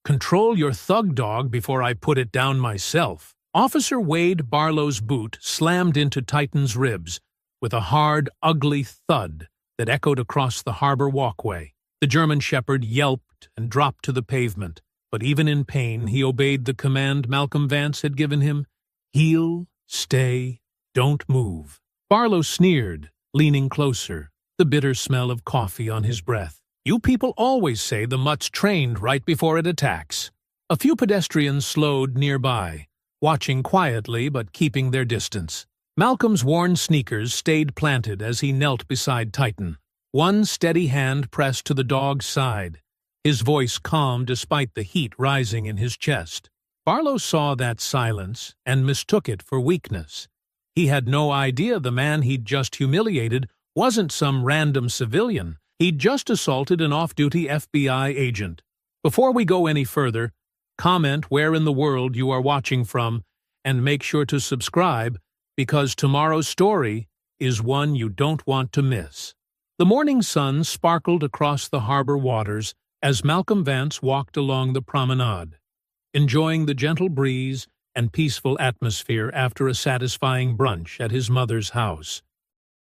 Control your thug dog before I put it down myself. Officer Wade Barlow's boot slammed into Titan's ribs with a hard, ugly thud that echoed across the harbor walkway. The German shepherd yelped and dropped to the pavement, but even in pain he obeyed the command Malcolm Vance had given him: heel, stay, don't move. Barlow sneered, leaning closer, the bitter smell of coffee on his breath. You people always say the mutt's trained right before it attacks. A few pedestrians slowed nearby, watching quietly but keeping their distance. Malcolm's worn sneakers stayed planted as he knelt beside Titan. One steady hand pressed to the dog's side, his voice calm despite the heat rising in his chest. Barlow saw that silence and mistook it for weakness. He had no idea the man he'd just humiliated wasn't some random civilian. He'd just assaulted an off-duty FBI agent. Before we go any further, comment where in the world you are watching from, and make sure to subscribe, because tomorrow's story is one you don't want to miss. The morning sun sparkled across the harbor waters as Malcolm Vance walked along the promenade, enjoying the gentle breeze and peaceful atmosphere after a satisfying brunch at his mother's house.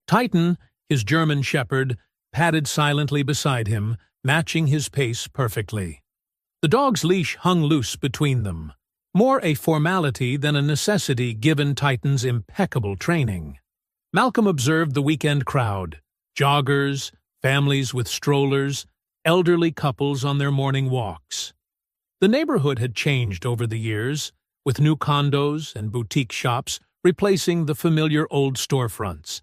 Titan, his German shepherd, padded silently beside him, matching his pace perfectly. The dog's leash hung loose between them, more a formality than a necessity given Titan's impeccable training. Malcolm observed the weekend crowd: joggers, families with strollers, elderly couples on their morning walks. The neighborhood had changed over the years, with new condos and boutique shops replacing the familiar old storefronts.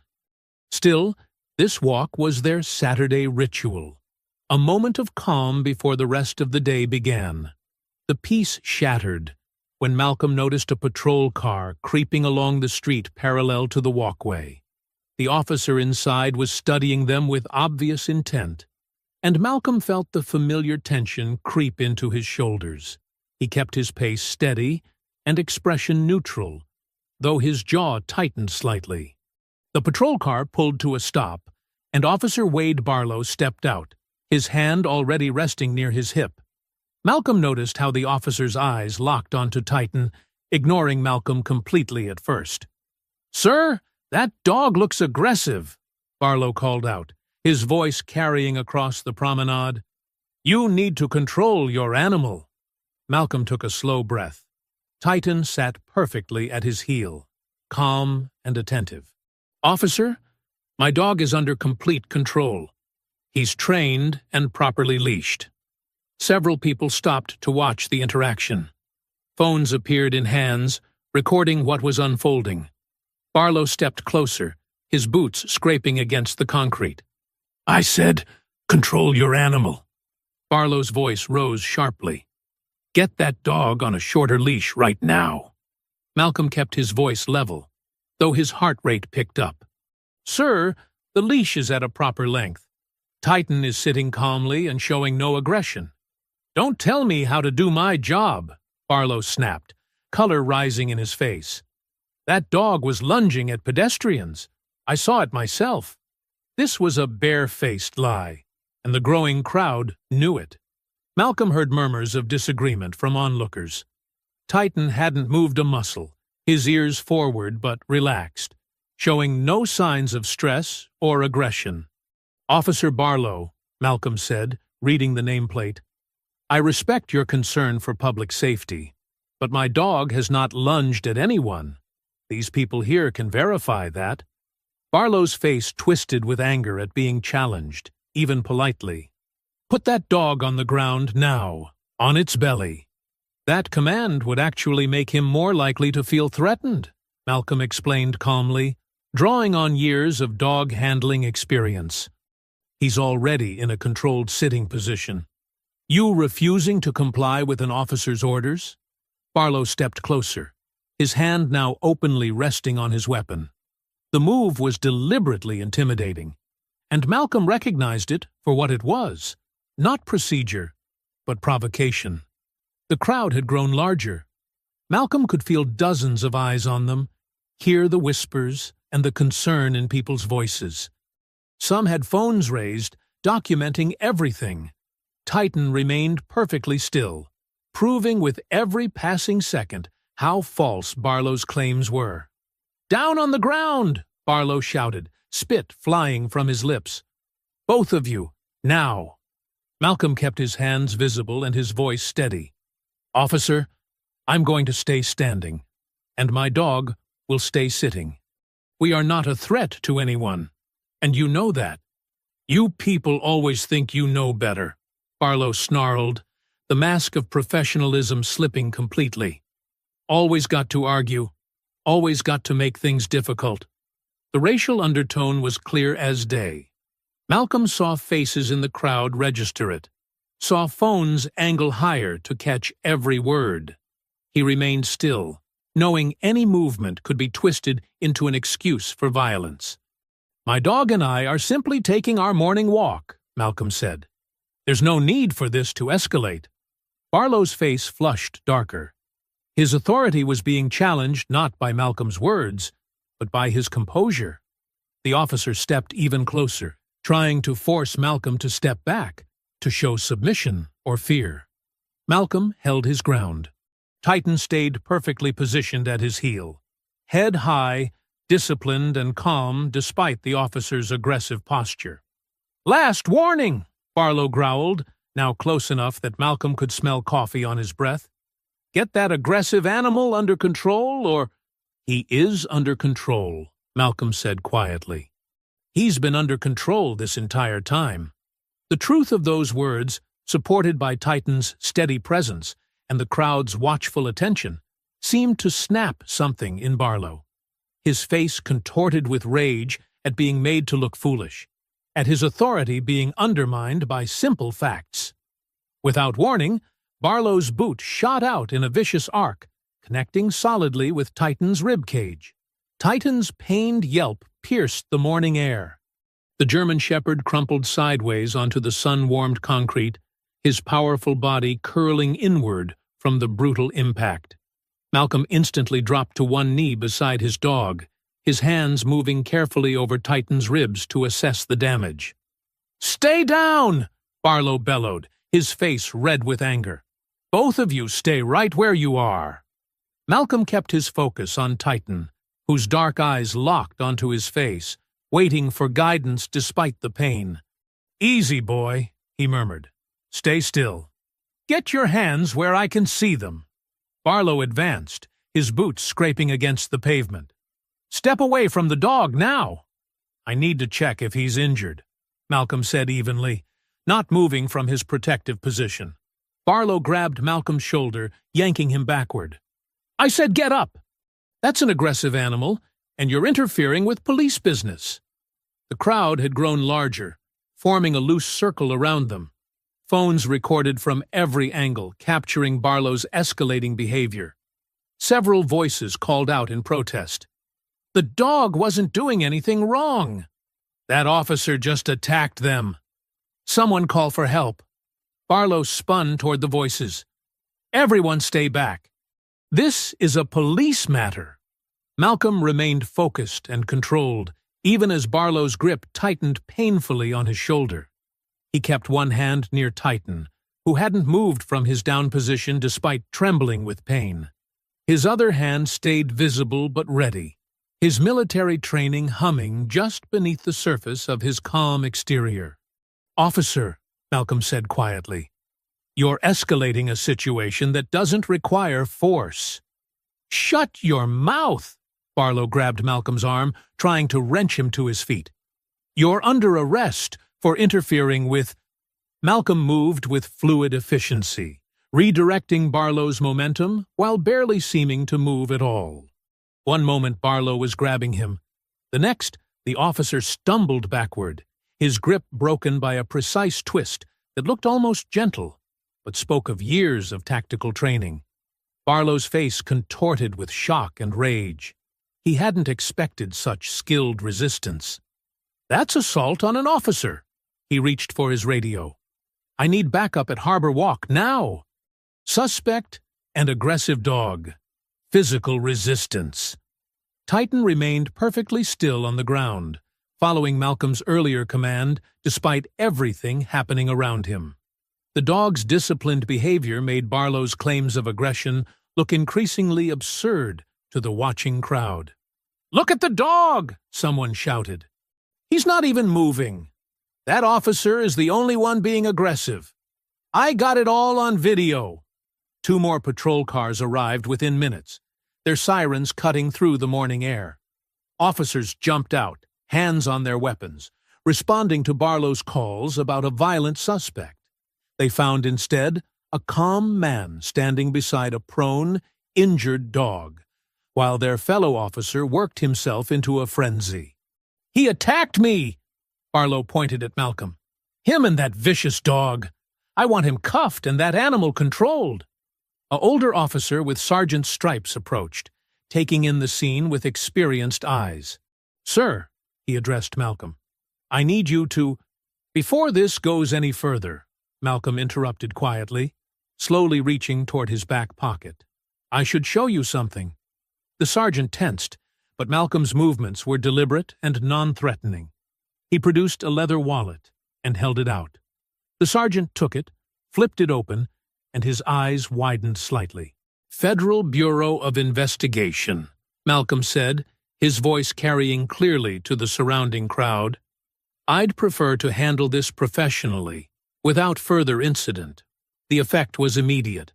Still, this walk was their Saturday ritual, a moment of calm before the rest of the day began. The peace shattered when Malcolm noticed a patrol car creeping along the street parallel to the walkway. The officer inside was studying them with obvious intent, and Malcolm felt the familiar tension creep into his shoulders. He kept his pace steady and expression neutral, though his jaw tightened slightly. The patrol car pulled to a stop, and Officer Wade Barlow stepped out, his hand already resting near his hip. Malcolm noticed how the officer's eyes locked onto Titan, ignoring Malcolm completely at first. "Sir, that dog looks aggressive," Barlow called out, his voice carrying across the promenade. "You need to control your animal." Malcolm took a slow breath. Titan sat perfectly at his heel, calm and attentive. "Officer, my dog is under complete control. He's trained and properly leashed." Several people stopped to watch the interaction. Phones appeared in hands, recording what was unfolding. Barlow stepped closer, his boots scraping against the concrete. "I said, control your animal." Barlow's voice rose sharply. "Get that dog on a shorter leash right now." Malcolm kept his voice level, though his heart rate picked up. "Sir, the leash is at a proper length. Titan is sitting calmly and showing no aggression." "Don't tell me how to do my job," Barlow snapped, color rising in his face. "That dog was lunging at pedestrians. I saw it myself." This was a bare-faced lie, and the growing crowd knew it. Malcolm heard murmurs of disagreement from onlookers. Titan hadn't moved a muscle, his ears forward but relaxed, showing no signs of stress or aggression. "Officer Barlow," Malcolm said, reading the nameplate, "I respect your concern for public safety, but my dog has not lunged at anyone. These people here can verify that." Barlow's face twisted with anger at being challenged, even politely. "Put that dog on the ground now, on its belly." "That command would actually make him more likely to feel threatened," Malcolm explained calmly, drawing on years of dog handling experience. "He's already in a controlled sitting position." "You refusing to comply with an officer's orders?" Barlow stepped closer, his hand now openly resting on his weapon. The move was deliberately intimidating, and Malcolm recognized it for what it was: not procedure, but provocation. The crowd had grown larger. Malcolm could feel dozens of eyes on them, hear the whispers and the concern in people's voices. Some had phones raised, documenting everything. Titan remained perfectly still, proving with every passing second how false Barlow's claims were. "Down on the ground!" Barlow shouted, spit flying from his lips. "Both of you, now!" Malcolm kept his hands visible and his voice steady. "Officer, I'm going to stay standing, and my dog will stay sitting. We are not a threat to anyone, and you know that." "You people always think you know better," Barlow snarled, the mask of professionalism slipping completely. "Always got to argue, always got to make things difficult." The racial undertone was clear as day. Malcolm saw faces in the crowd register it, saw phones angle higher to catch every word. He remained still, knowing any movement could be twisted into an excuse for violence. "My dog and I are simply taking our morning walk," Malcolm said. "There's no need for this to escalate." Barlow's face flushed darker. His authority was being challenged not by Malcolm's words, but by his composure. The officer stepped even closer, trying to force Malcolm to step back, to show submission or fear. Malcolm held his ground. Titan stayed perfectly positioned at his heel, head high, disciplined and calm despite the officer's aggressive posture. "Last warning!" Barlow growled, now close enough that Malcolm could smell coffee on his breath. "Get that aggressive animal under control, or—" "He is under control," Malcolm said quietly. "He's been under control this entire time." The truth of those words, supported by Titan's steady presence and the crowd's watchful attention, seemed to snap something in Barlow. His face contorted with rage at being made to look foolish, at his authority being undermined by simple facts. Without warning, Barlow's boot shot out in a vicious arc, connecting solidly with Titan's ribcage. Titan's pained yelp pierced the morning air. The German Shepherd crumpled sideways onto the sun-warmed concrete, his powerful body curling inward from the brutal impact. Malcolm instantly dropped to one knee beside his dog, his hands moving carefully over Titan's ribs to assess the damage. "Stay down!" Barlow bellowed, his face red with anger. "Both of you stay right where you are." Malcolm kept his focus on Titan, whose dark eyes locked onto his face, waiting for guidance despite the pain. "Easy, boy," he murmured. "Stay still. Get your hands where I can see them." Barlow advanced, his boots scraping against the pavement. "Step away from the dog now." "I need to check if he's injured," Malcolm said evenly, not moving from his protective position. Barlow grabbed Malcolm's shoulder, yanking him backward. "I said get up! That's an aggressive animal, and you're interfering with police business." The crowd had grown larger, forming a loose circle around them. Phones recorded from every angle, capturing Barlow's escalating behavior. Several voices called out in protest. "The dog wasn't doing anything wrong." "That officer just attacked them." "Someone call for help." Barlow spun toward the voices. "Everyone stay back. This is a police matter." Malcolm remained focused and controlled, even as Barlow's grip tightened painfully on his shoulder. He kept one hand near Titan, who hadn't moved from his down position despite trembling with pain. His other hand stayed visible but ready, his military training humming just beneath the surface of his calm exterior. "Officer," Malcolm said quietly, "you're escalating a situation that doesn't require force." "Shut your mouth!" Barlow grabbed Malcolm's arm, trying to wrench him to his feet. "You're under arrest for interfering with—" Malcolm moved with fluid efficiency, redirecting Barlow's momentum while barely seeming to move at all. One moment Barlow was grabbing him. The next, the officer stumbled backward, his grip broken by a precise twist that looked almost gentle, but spoke of years of tactical training. Barlow's face contorted with shock and rage. He hadn't expected such skilled resistance. "That's assault on an officer." He reached for his radio. "I need backup at Harbor Walk now." Suspect and aggressive dog. Physical resistance. Titan remained perfectly still on the ground, following Malcolm's earlier command despite everything happening around him. The dog's disciplined behavior made Barlow's claims of aggression look increasingly absurd to the watching crowd. "Look at the dog!" someone shouted. "He's not even moving. That officer is the only one being aggressive. I got it all on video." 2 more patrol cars arrived within minutes, their sirens cutting through the morning air. Officers jumped out, hands on their weapons, responding to Barlow's calls about a violent suspect. They found instead a calm man standing beside a prone, injured dog, while their fellow officer worked himself into a frenzy. "He attacked me!" Barlow pointed at Malcolm. "Him and that vicious dog. I want him cuffed and that animal controlled." An older officer with sergeant's stripes approached, taking in the scene with experienced eyes. "Sir," he addressed Malcolm, "I need you to—" "Before this goes any further," Malcolm interrupted quietly, slowly reaching toward his back pocket, "I should show you something." The sergeant tensed, but Malcolm's movements were deliberate and non-threatening. He produced a leather wallet and held it out. The sergeant took it, flipped it open, and his eyes widened slightly. "Federal Bureau of Investigation," Malcolm said, his voice carrying clearly to the surrounding crowd. "I'd prefer to handle this professionally, without further incident." The effect was immediate.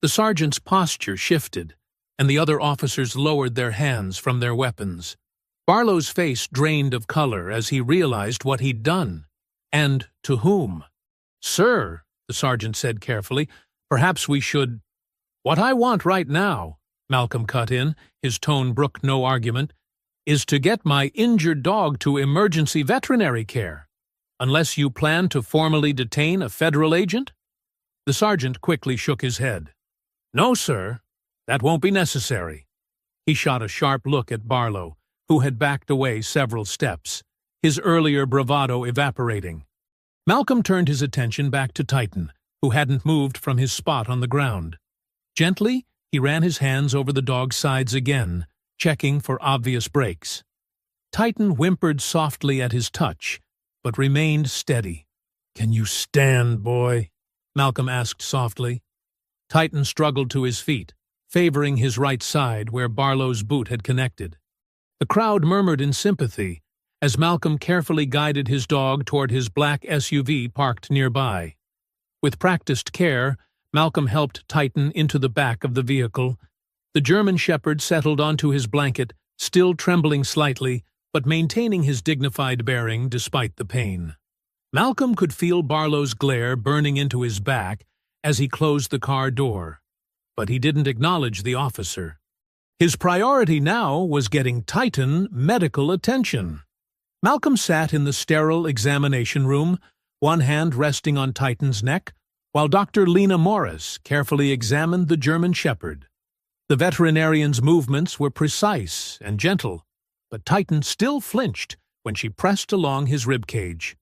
The sergeant's posture shifted, and the other officers lowered their hands from their weapons. Barlow's face drained of color as he realized what he'd done, and to whom. "Sir," the sergeant said carefully, "perhaps we should—" "What I want right now," Malcolm cut in, his tone brooked no argument, "is to get my injured dog to emergency veterinary care. Unless you plan to formally detain a federal agent?" The sergeant quickly shook his head. "No, sir. That won't be necessary." He shot a sharp look at Barlow, who had backed away several steps, his earlier bravado evaporating. Malcolm turned his attention back to Titan, who hadn't moved from his spot on the ground. Gently, he ran his hands over the dog's sides again, checking for obvious breaks. Titan whimpered softly at his touch, but remained steady. "Can you stand, boy?" Malcolm asked softly. Titan struggled to his feet, favoring his right side where Barlow's boot had connected. The crowd murmured in sympathy as Malcolm carefully guided his dog toward his black SUV parked nearby. With practiced care, Malcolm helped Titan into the back of the vehicle. The German shepherd settled onto his blanket, still trembling slightly, but maintaining his dignified bearing despite the pain. Malcolm could feel Barlow's glare burning into his back as he closed the car door, but he didn't acknowledge the officer. His priority now was getting Titan medical attention. Malcolm sat in the sterile examination room, one hand resting on Titan's neck, while Dr. Lena Morris carefully examined the German shepherd. The veterinarian's movements were precise and gentle, but Titan still flinched when she pressed along his ribcage.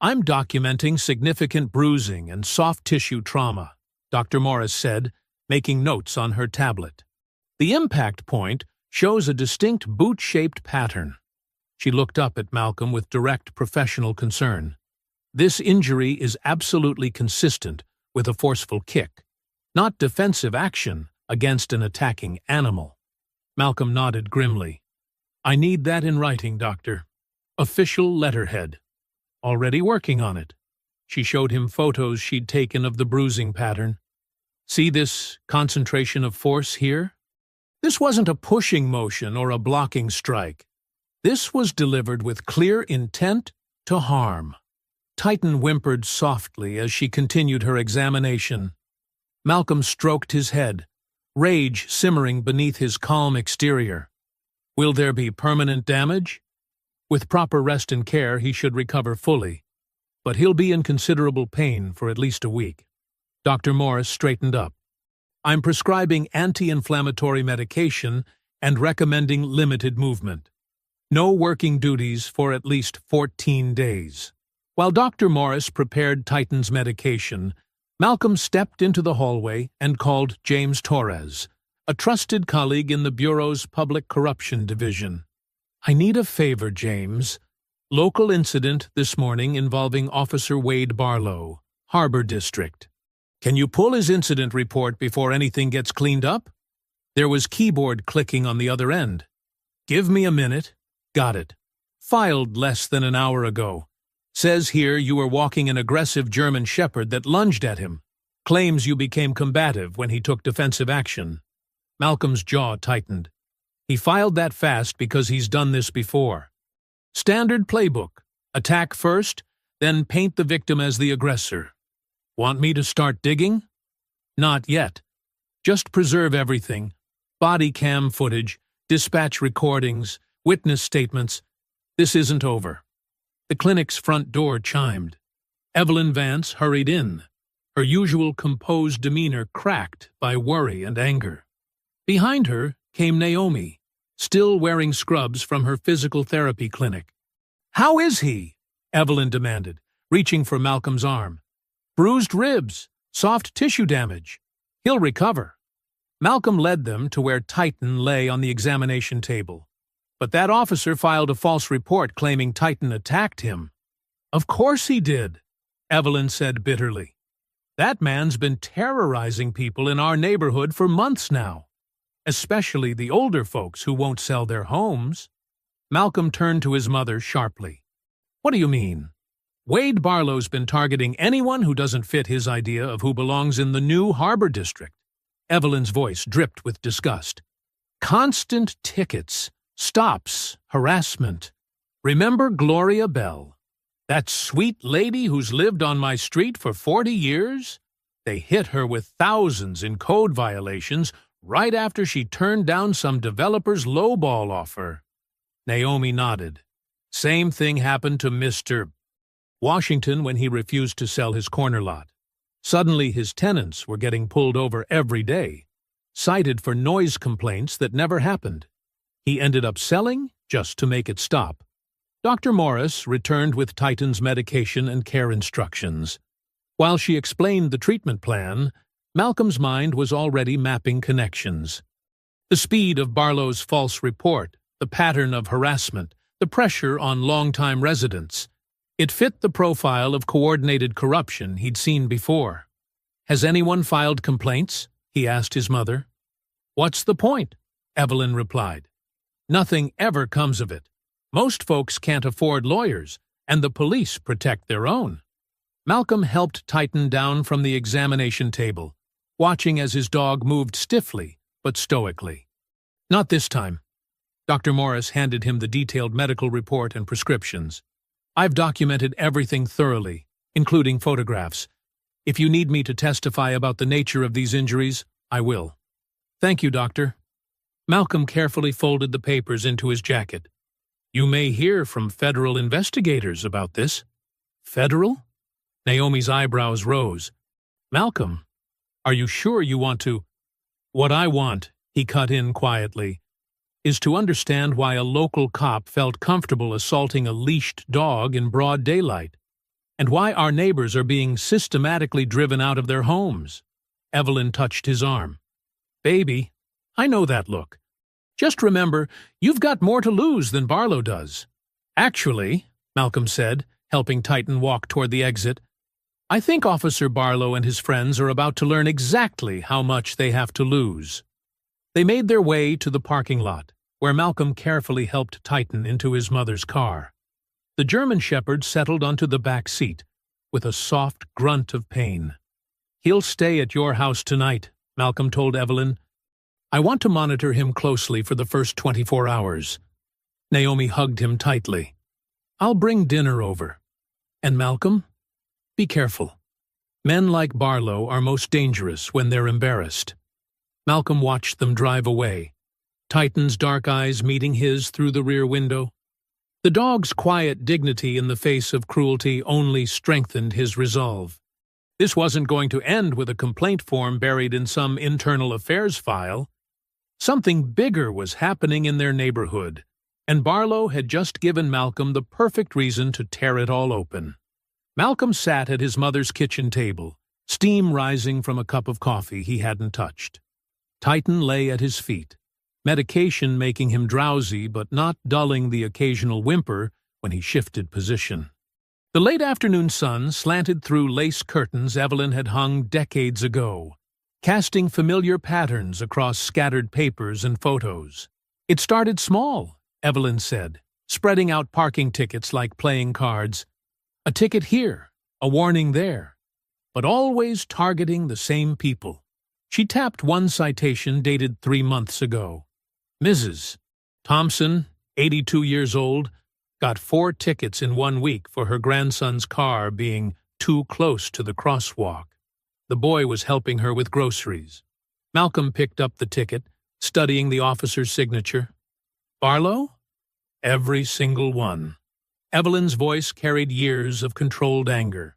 "I'm documenting significant bruising and soft tissue trauma," Dr. Morris said, making notes on her tablet. "The impact point shows a distinct boot-shaped pattern." She looked up at Malcolm with direct professional concern. "This injury is absolutely consistent with a forceful kick, not defensive action against an attacking animal." Malcolm nodded grimly. "I need that in writing, Doctor. Official letterhead." "Already working on it." She showed him photos she'd taken of the bruising pattern. "See this concentration of force here? This wasn't a pushing motion or a blocking strike. This was delivered with clear intent to harm." Titan whimpered softly as she continued her examination. Malcolm stroked his head, rage simmering beneath his calm exterior. "Will there be permanent damage?" "With proper rest and care, he should recover fully, but he'll be in considerable pain for at least a week." Dr. Morris straightened up. "I'm prescribing anti-inflammatory medication and recommending limited movement. No working duties for at least 14 days. While Dr. Morris prepared Titan's medication, Malcolm stepped into the hallway and called James Torres, a trusted colleague in the Bureau's Public Corruption Division. "I need a favor, James. Local incident this morning involving Officer Wade Barlow. Harbor District. Can you pull his incident report before anything gets cleaned up? There was keyboard clicking on the other end. Give me a minute. Got it. Filed less than an hour ago. Says here you were walking an aggressive German shepherd that lunged at him. Claims you became combative when he took defensive action. Malcolm's jaw tightened. He filed that fast because he's done this before. Standard playbook. Attack first, then paint the victim as the aggressor. Want me to start digging? Not yet. Just preserve everything. Body cam footage, dispatch recordings, witness statements. This isn't over. The clinic's front door chimed. Evelyn Vance hurried in, her usual composed demeanor cracked by worry and anger. Behind her came Naomi, still wearing scrubs from her physical therapy clinic. "How is he?" Evelyn demanded, reaching for Malcolm's arm. "Bruised ribs, soft tissue damage. He'll recover." Malcolm led them to where Titan lay on the examination table. But that officer filed a false report claiming Titan attacked him. "Of course he did," Evelyn said bitterly. "That man's been terrorizing people in our neighborhood for months now, especially the older folks who won't sell their homes." Malcolm turned to his mother sharply. "What do you mean?" "Wade Barlow's been targeting anyone who doesn't fit his idea of who belongs in the new Harbor District." Evelyn's voice dripped with disgust. "Constant tickets, stops, harassment. Remember Gloria Bell? That sweet lady who's lived on my street for 40 years? They hit her with thousands in code violations right after she turned down some developer's lowball offer." Naomi nodded. "Same thing happened to Mr. Washington when he refused to sell his corner lot. Suddenly his tenants were getting pulled over every day, cited for noise complaints that never happened. He ended up selling just to make it stop." Dr. Morris returned with Titan's medication and care instructions. While she explained the treatment plan, Malcolm's mind was already mapping connections. The speed of Barlow's false report, the pattern of harassment, the pressure on longtime residents. It fit the profile of coordinated corruption he'd seen before. "Has anyone filed complaints?" he asked his mother. "What's the point?" Evelyn replied. "Nothing ever comes of it. Most folks can't afford lawyers, and the police protect their own." Malcolm helped Titan down from the examination table, watching as his dog moved stiffly but stoically. "Not this time." Dr. Morris handed him the detailed medical report and prescriptions. "I've documented everything thoroughly, including photographs. If you need me to testify about the nature of these injuries, I will." "Thank you, Doctor." Malcolm carefully folded the papers into his jacket. "You may hear from federal investigators about this." "Federal?" Naomi's eyebrows rose. "Malcolm, are you sure you want to—" "What I want," he cut in quietly, "is to understand why a local cop felt comfortable assaulting a leashed dog in broad daylight, and why our neighbors are being systematically driven out of their homes." Evelyn touched his arm. "Baby, I know that look. Just remember, you've got more to lose than Barlow does." "Actually," Malcolm said, helping Titan walk toward the exit, "I think Officer Barlow and his friends are about to learn exactly how much they have to lose." They made their way to the parking lot, where Malcolm carefully helped Titan into his mother's car. The German shepherd settled onto the back seat, with a soft grunt of pain. "He'll stay at your house tonight," Malcolm told Evelyn. "I want to monitor him closely for the first 24 hours. Naomi hugged him tightly. "I'll bring dinner over. And Malcolm, be careful. Men like Barlow are most dangerous when they're embarrassed." Malcolm watched them drive away, Titan's dark eyes meeting his through the rear window. The dog's quiet dignity in the face of cruelty only strengthened his resolve. This wasn't going to end with a complaint form buried in some internal affairs file. Something bigger was happening in their neighborhood, and Barlow had just given Malcolm the perfect reason to tear it all open. Malcolm sat at his mother's kitchen table, steam rising from a cup of coffee he hadn't touched. Titan lay at his feet, medication making him drowsy but not dulling the occasional whimper when he shifted position. The late afternoon sun slanted through lace curtains Evelyn had hung decades ago, casting familiar patterns across scattered papers and photos. It started small, Evelyn said, spreading out parking tickets like playing cards. A ticket here, a warning there, but always targeting the same people. She tapped one citation dated 3 months ago. Mrs. Thompson, 82 years old, got 4 tickets in 1 week for her grandson's car being too close to the crosswalk. The boy was helping her with groceries. Malcolm picked up the ticket, studying the officer's signature. Barlow? Every single one. Evelyn's voice carried years of controlled anger.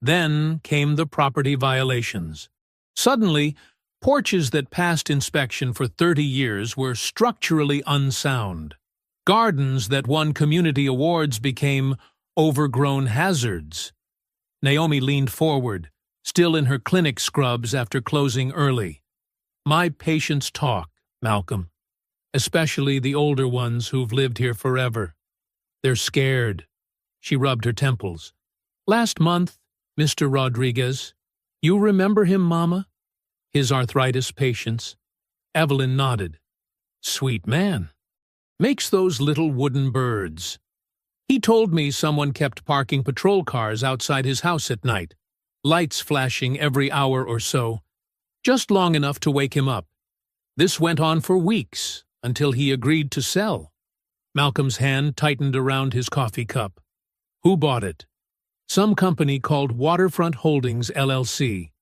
Then came the property violations. Suddenly, porches that passed inspection for 30 years were structurally unsound. Gardens that won community awards became overgrown hazards. Naomi leaned forward, still in her clinic scrubs after closing early. My patients talk, Malcolm, especially the older ones who've lived here forever. They're scared. She rubbed her temples. Last month, Mr. Rodriguez, you remember him, Mama? His arthritis patients. Evelyn nodded. Sweet man. Makes those little wooden birds. He told me someone kept parking patrol cars outside his house at night, lights flashing every hour or so, just long enough to wake him up. This went on for weeks, until he agreed to sell. Malcolm's hand tightened around his coffee cup. Who bought it? Some company called Waterfront Holdings, LLC.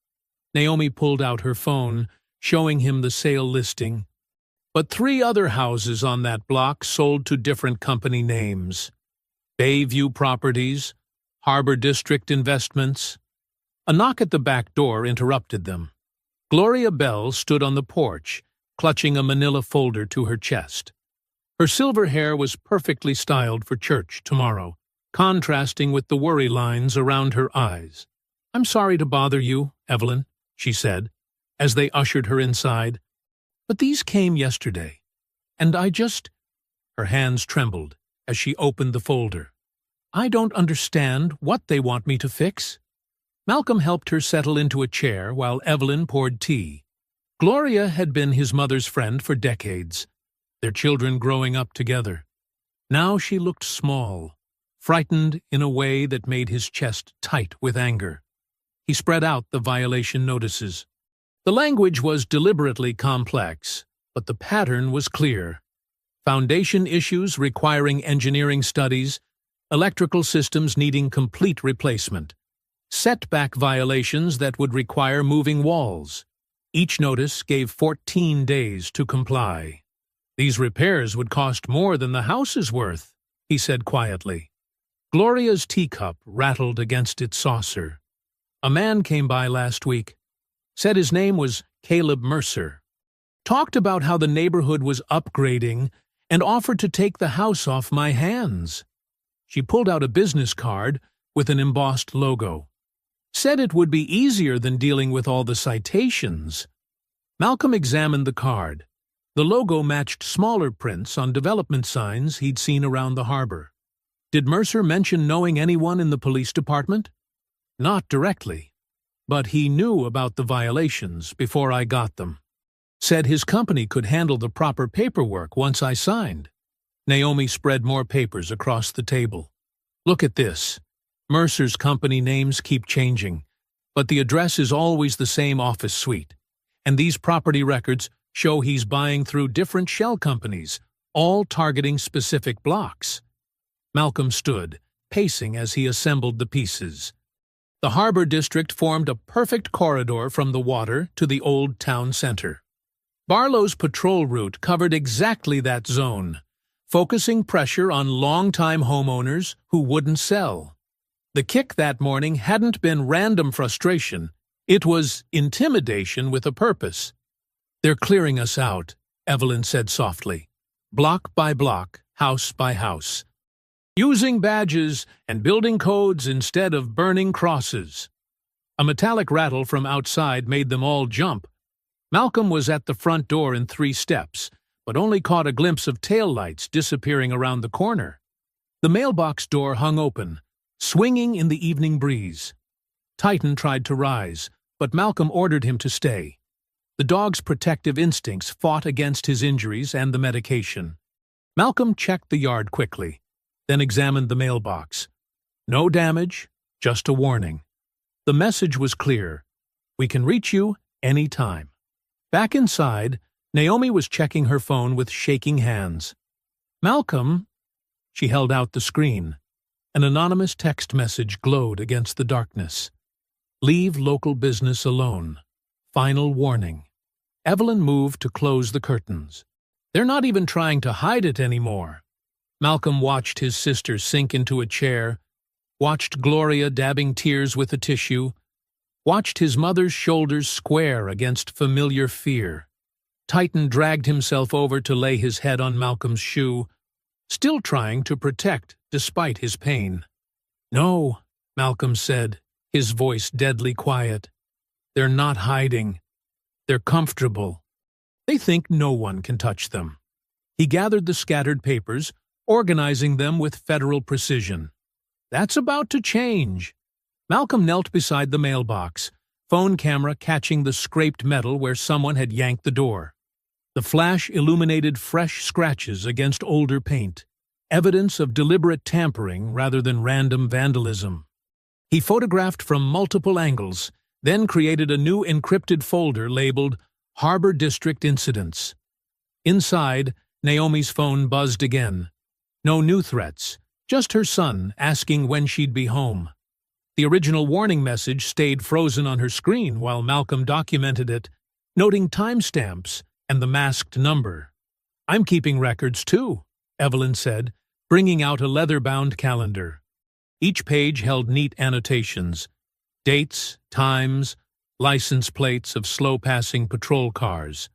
Naomi pulled out her phone, showing him the sale listing. But 3 other houses on that block sold to different company names. Bayview Properties, Harbor District Investments. A knock at the back door interrupted them. Gloria Bell stood on the porch, clutching a manila folder to her chest. Her silver hair was perfectly styled for church tomorrow, contrasting with the worry lines around her eyes. I'm sorry to bother you, Evelyn, she said, as they ushered her inside. But these came yesterday, and Her hands trembled as she opened the folder. I don't understand what they want me to fix. Malcolm helped her settle into a chair while Evelyn poured tea. Gloria had been his mother's friend for decades, their children growing up together. Now she looked small, frightened in a way that made his chest tight with anger. He spread out the violation notices. The language was deliberately complex, but the pattern was clear. Foundation issues requiring engineering studies, electrical systems needing complete replacement, setback violations that would require moving walls. Each notice gave 14 days to comply. These repairs would cost more than the house is worth, he said quietly. Gloria's teacup rattled against its saucer. A man came by last week. Said his name was Caleb Mercer. Talked about how the neighborhood was upgrading and offered to take the house off my hands. She pulled out a business card with an embossed logo. Said it would be easier than dealing with all the citations. Malcolm examined the card. The logo matched smaller prints on development signs he'd seen around the harbor. Did Mercer mention knowing anyone in the police department? Not directly. But he knew about the violations before I got them. Said his company could handle the proper paperwork once I signed. Naomi spread more papers across the table. Look at this. Mercer's company names keep changing, but the address is always the same office suite. And these property records show he's buying through different shell companies, all targeting specific blocks. Malcolm stood, pacing as he assembled the pieces. The harbor district formed a perfect corridor from the water to the old town center. Barlow's patrol route covered exactly that zone, focusing pressure on long-time homeowners who wouldn't sell. The kick that morning hadn't been random frustration, it was intimidation with a purpose. They're clearing us out, Evelyn said softly, block by block, house by house. Using badges and building codes instead of burning crosses. A metallic rattle from outside made them all jump. Malcolm was at the front door in 3 steps, but only caught a glimpse of taillights disappearing around the corner. The mailbox door hung open, swinging in the evening breeze. Titan tried to rise, but Malcolm ordered him to stay. The dog's protective instincts fought against his injuries and the medication. Malcolm checked the yard quickly, then examined the mailbox. No damage, just a warning. The message was clear. We can reach you any time. Back inside, Naomi was checking her phone with shaking hands. Malcolm, she held out the screen. An anonymous text message glowed against the darkness. Leave local business alone. Final warning. Evelyn moved to close the curtains. They're not even trying to hide it anymore. Malcolm watched his sister sink into a chair, watched Gloria dabbing tears with a tissue, watched his mother's shoulders square against familiar fear. Titan dragged himself over to lay his head on Malcolm's shoe, still trying to protect despite his pain. No, Malcolm said, his voice deadly quiet. They're not hiding. They're comfortable. They think no one can touch them. He gathered the scattered papers, organizing them with federal precision. That's about to change. Malcolm knelt beside the mailbox, phone camera catching the scraped metal where someone had yanked the door. The flash illuminated fresh scratches against older paint, evidence of deliberate tampering rather than random vandalism. He photographed from multiple angles, then created a new encrypted folder labeled Harbor District Incidents. Inside, Naomi's phone buzzed again. No new threats, just her son asking when she'd be home. The original warning message stayed frozen on her screen while Malcolm documented it, noting timestamps and the masked number. I'm keeping records too, Evelyn said, bringing out a leather-bound calendar. Each page held neat annotations, dates, times, license plates of slow-passing patrol cars.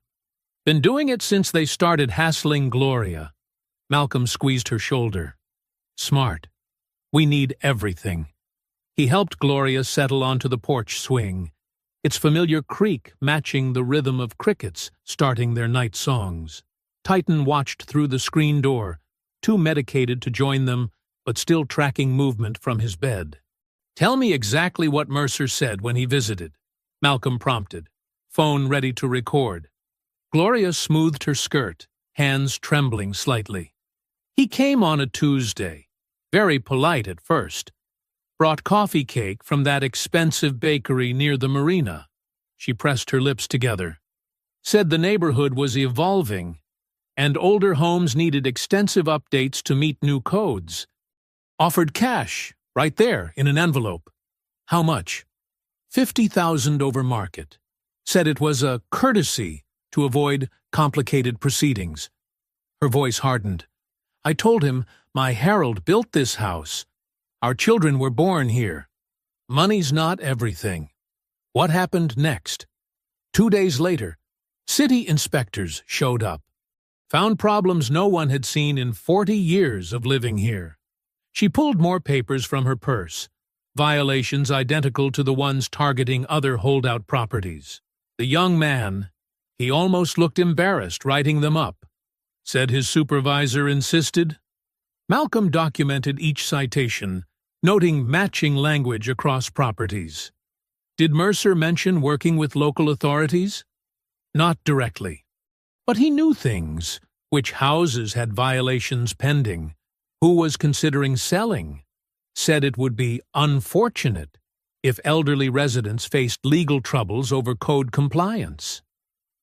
Been doing it since they started hassling Gloria. Malcolm squeezed her shoulder. Smart. We need everything. He helped Gloria settle onto the porch swing, its familiar creak matching the rhythm of crickets starting their night songs. Titan watched through the screen door, too medicated to join them, but still tracking movement from his bed. Tell me exactly what Mercer said when he visited, Malcolm prompted, phone ready to record. Gloria smoothed her skirt, hands trembling slightly. He came on a Tuesday, very polite at first. Brought coffee cake from that expensive bakery near the marina. She pressed her lips together. Said the neighborhood was evolving, and older homes needed extensive updates to meet new codes. Offered cash, right there, in an envelope. How much? $50,000 over market. Said it was a courtesy to avoid complicated proceedings. Her voice hardened. I told him my Harold built this house. Our children were born here. Money's not everything. What happened next? 2 days later, city inspectors showed up. Found problems no one had seen in 40 years of living here. She pulled more papers from her purse, violations identical to the ones targeting other holdout properties. The young man, he almost looked embarrassed writing them up. Said his supervisor insisted. Malcolm documented each citation, noting matching language across properties. Did Mercer mention working with local authorities? Not directly. But he knew things, which houses had violations pending, who was considering selling. Said it would be unfortunate if elderly residents faced legal troubles over code compliance.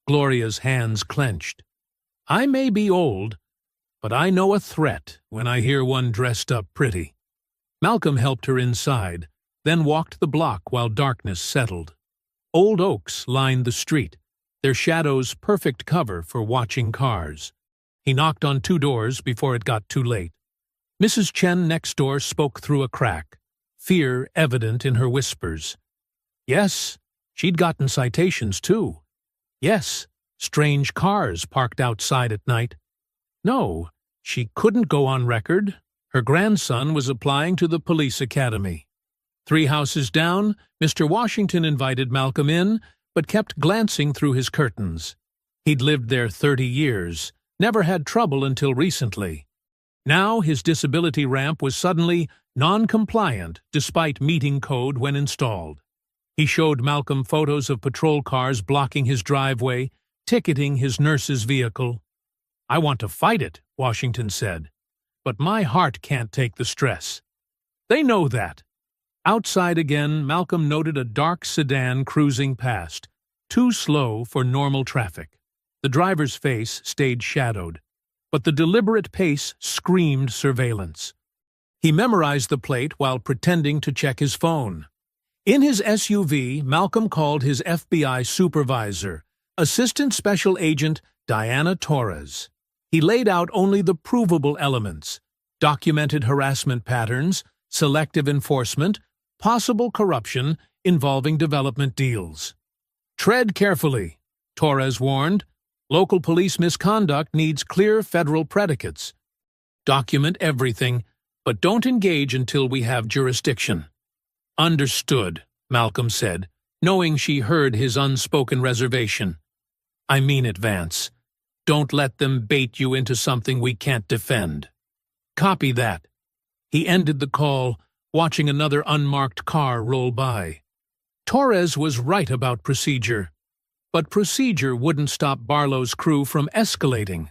Gloria's hands clenched. I may be old, but I know a threat when I hear one dressed up pretty. Malcolm helped her inside, then walked the block while darkness settled. Old oaks lined the street, their shadows perfect cover for watching cars. He knocked on 2 doors before it got too late. Mrs. Chen next door spoke through a crack, fear evident in her whispers. Yes, she'd gotten citations too. Yes, strange cars parked outside at night. No, she couldn't go on record. Her grandson was applying to the police academy. 3 houses down, Mr. Washington invited Malcolm in, but kept glancing through his curtains. He'd lived there 30 years, never had trouble until recently. Now his disability ramp was suddenly non-compliant despite meeting code when installed. He showed Malcolm photos of patrol cars blocking his driveway, ticketing his nurse's vehicle. "I want to fight it," Washington said, "but my heart can't take the stress." They know that. Outside again, Malcolm noted a dark sedan cruising past, too slow for normal traffic. The driver's face stayed shadowed, but the deliberate pace screamed surveillance. He memorized the plate while pretending to check his phone. In his SUV, Malcolm called his FBI supervisor, Assistant Special Agent Diana Torres. He laid out only the provable elements: documented harassment patterns, selective enforcement, possible corruption involving development deals. "Tread carefully," Torres warned. "Local police misconduct needs clear federal predicates. Document everything, but don't engage until we have jurisdiction." "Understood," Malcolm said, knowing she heard his unspoken reservation. "I mean it, Vance. Don't let them bait you into something we can't defend." "Copy that." He ended the call, watching another unmarked car roll by. Torres was right about procedure, but procedure wouldn't stop Barlow's crew from escalating.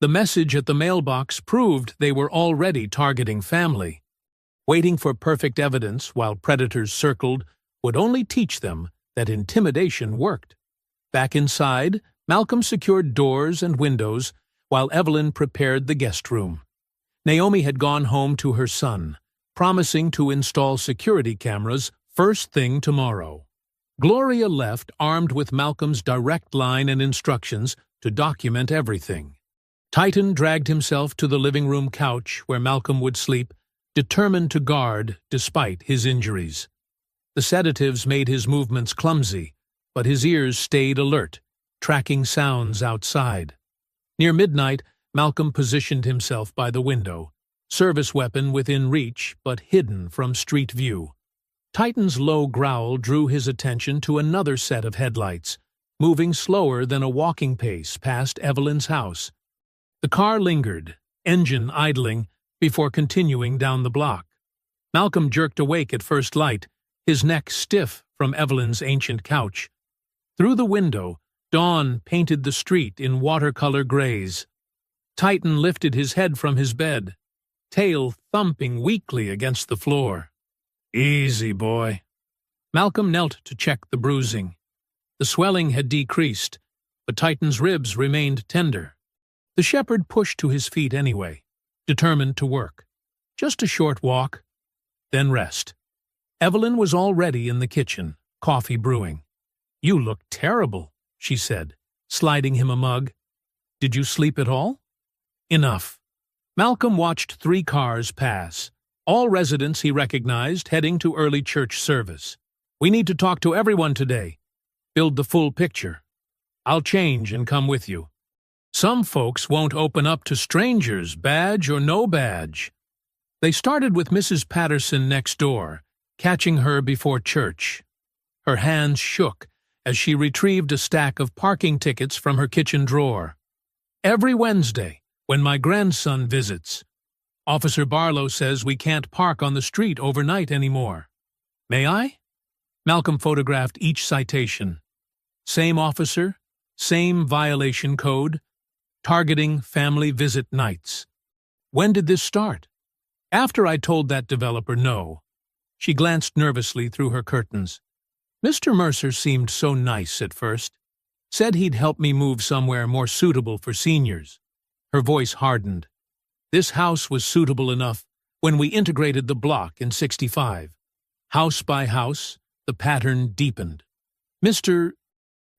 The message at the mailbox proved they were already targeting family. Waiting for perfect evidence while predators circled would only teach them that intimidation worked. Back inside, Malcolm secured doors and windows while Evelyn prepared the guest room. Naomi had gone home to her son, promising to install security cameras first thing tomorrow. Gloria left armed with Malcolm's direct line and instructions to document everything. Titan dragged himself to the living room couch where Malcolm would sleep, determined to guard despite his injuries. The sedatives made his movements clumsy, but his ears stayed alert, tracking sounds outside. Near midnight, Malcolm positioned himself by the window, service weapon within reach but hidden from street view. Titan's low growl drew his attention to another set of headlights, moving slower than a walking pace past Evelyn's house. The car lingered, engine idling, before continuing down the block. Malcolm jerked awake at first light, his neck stiff from Evelyn's ancient couch. Through the window, dawn painted the street in watercolor grays. Titan lifted his head from his bed, tail thumping weakly against the floor. "Easy, boy." Malcolm knelt to check the bruising. The swelling had decreased, but Titan's ribs remained tender. The shepherd pushed to his feet anyway, determined to work. Just a short walk, then rest. Evelyn was already in the kitchen, coffee brewing. "You look terrible," she said, sliding him a mug. "Did you sleep at all?" "Enough." Malcolm watched 3 cars pass, all residents he recognized heading to early church service. "We need to talk to everyone today. Build the full picture. I'll change and come with you. Some folks won't open up to strangers, badge or no badge." They started with Mrs. Patterson next door, catching her before church. Her hands shook as she retrieved a stack of parking tickets from her kitchen drawer. "Every Wednesday, when my grandson visits. Officer Barlow says we can't park on the street overnight anymore." "May I?" Malcolm photographed each citation. Same officer, same violation code, targeting family visit nights. "When did this start?" "After I told that developer no." She glanced nervously through her curtains. "Mr. Mercer seemed so nice at first. Said he'd help me move somewhere more suitable for seniors." Her voice hardened. "This house was suitable enough when we integrated the block in '65. House by house, the pattern deepened. Mr.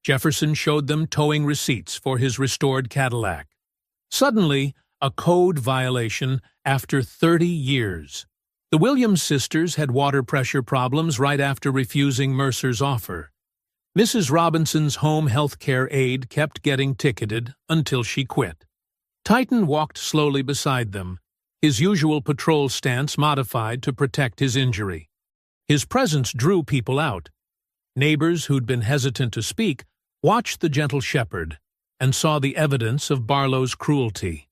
Jefferson showed them towing receipts for his restored Cadillac. Suddenly, a code violation after 30 years. The Williams sisters had water pressure problems right after refusing Mercer's offer. Mrs. Robinson's home health care aide kept getting ticketed until she quit. Titan walked slowly beside them, his usual patrol stance modified to protect his injury. His presence drew people out. Neighbors who'd been hesitant to speak watched the gentle shepherd and saw the evidence of Barlow's cruelty.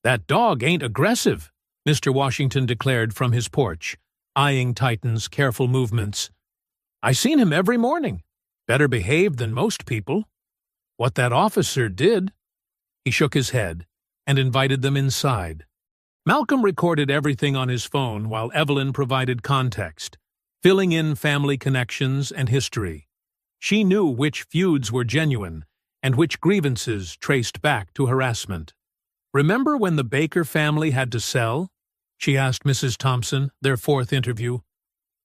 "That dog ain't aggressive," Mr. Washington declared from his porch, eyeing Titan's careful movements. "I seen him every morning. Better behaved than most people. What that officer did—" He shook his head and invited them inside. Malcolm recorded everything on his phone while Evelyn provided context, filling in family connections and history. She knew which feuds were genuine and which grievances traced back to harassment. "Remember when the Baker family had to sell?" she asked Mrs. Thompson, their fourth interview.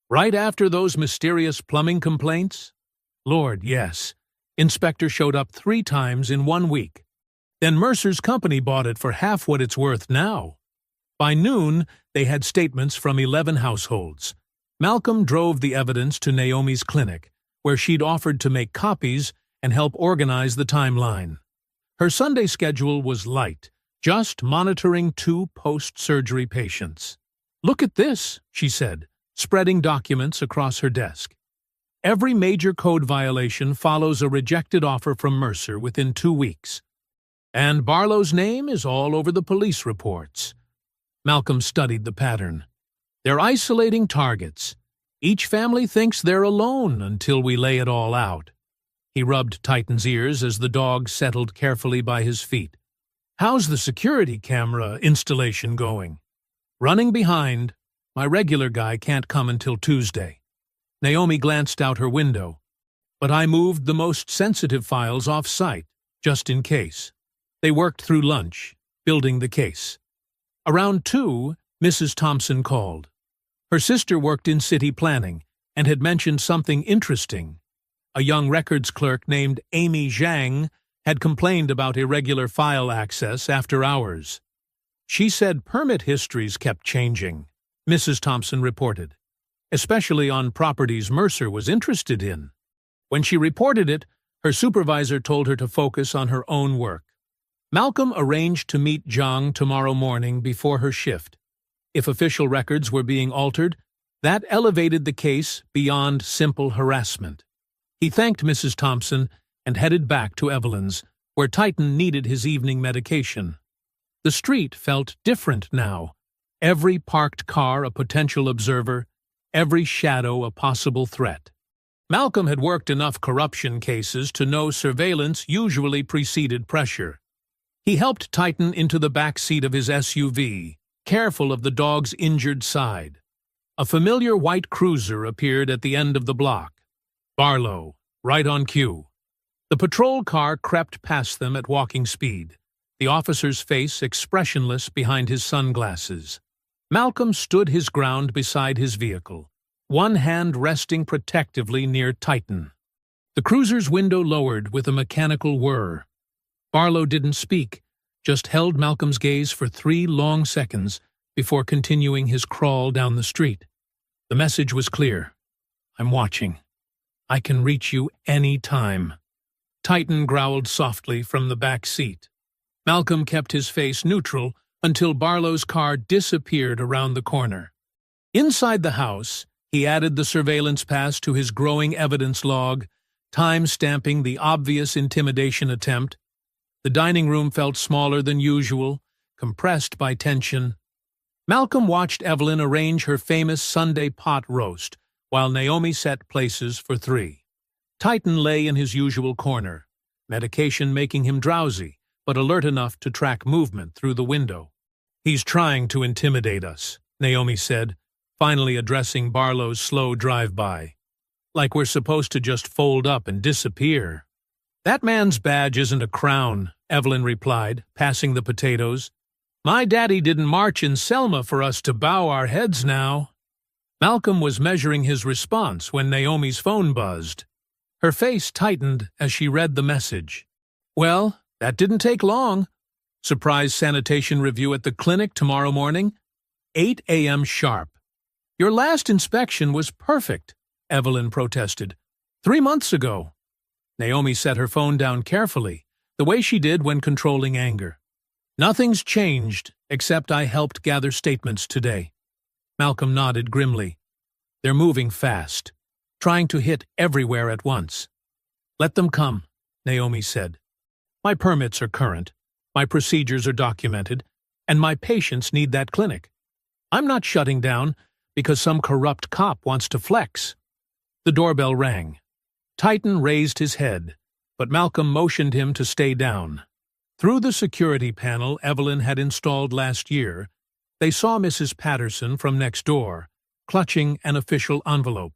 "Right after those mysterious plumbing complaints?" "Lord, yes. Inspector showed up 3 times in 1 week. Then Mercer's company bought it for half what it's worth now." By noon, they had statements from 11 households. Malcolm drove the evidence to Naomi's clinic, where she'd offered to make copies and help organize the timeline. Her Sunday schedule was light, just monitoring 2 post-surgery patients. "Look at this," she said, spreading documents across her desk. "Every major code violation follows a rejected offer from Mercer within 2 weeks. And Barlow's name is all over the police reports." Malcolm studied the pattern. "They're isolating targets. Each family thinks they're alone until we lay it all out." He rubbed Titan's ears as the dog settled carefully by his feet. "How's the security camera installation going?" "Running behind. My regular guy can't come until Tuesday." Naomi glanced out her window. "But I moved the most sensitive files off-site, just in case." They worked through lunch, building the case. Around 2, Mrs. Thompson called. Her sister worked in city planning and had mentioned something interesting. A young records clerk named Amy Zhang had complained about irregular file access after hours. "She said permit histories kept changing," Mrs. Thompson reported, "especially on properties Mercer was interested in. When she reported it, her supervisor told her to focus on her own work." Malcolm arranged to meet Zhang tomorrow morning before her shift. If official records were being altered, that elevated the case beyond simple harassment. He thanked Mrs. Thompson and headed back to Evelyn's, where Titan needed his evening medication. The street felt different now. Every parked car a potential observer, every shadow a possible threat. Malcolm had worked enough corruption cases to know surveillance usually preceded pressure. He helped Titan into the back seat of his SUV, careful of the dog's injured side. A familiar white cruiser appeared at the end of the block. Barlow, right on cue. The patrol car crept past them at walking speed, the officer's face expressionless behind his sunglasses. Malcolm stood his ground beside his vehicle, one hand resting protectively near Titan. The cruiser's window lowered with a mechanical whir. Barlow didn't speak, just held Malcolm's gaze for 3 long seconds before continuing his crawl down the street. The message was clear. "I'm watching. I can reach you any time." Titan growled softly from the back seat. Malcolm kept his face neutral until Barlow's car disappeared around the corner. Inside the house, he added the surveillance pass to his growing evidence log, time-stamping the obvious intimidation attempt. The dining room felt smaller than usual, compressed by tension. Malcolm watched Evelyn arrange her famous Sunday pot roast, while Naomi set places for 3. Titan lay in his usual corner, medication making him drowsy, but alert enough to track movement through the window. "He's trying to intimidate us," Naomi said, finally addressing Barlow's slow drive-by. "Like we're supposed to just fold up and disappear." "That man's badge isn't a crown," Evelyn replied, passing the potatoes. "My daddy didn't march in Selma for us to bow our heads now." Malcolm was measuring his response when Naomi's phone buzzed. Her face tightened as she read the message. "Well, that didn't take long. Surprise sanitation review at the clinic tomorrow morning. 8 a.m. sharp." "Your last inspection was perfect," Evelyn protested. 3 months ago." Naomi set her phone down carefully, the way she did when controlling anger. "Nothing's changed, except I helped gather statements today." Malcolm nodded grimly. "They're moving fast, trying to hit everywhere at once." "Let them come," Naomi said. "My permits are current, my procedures are documented, and my patients need that clinic. I'm not shutting down because some corrupt cop wants to flex. The doorbell rang. Titan raised his head, but Malcolm motioned him to stay down. Through the security panel Evelyn had installed last year, they saw Mrs. Patterson from next door, clutching an official envelope.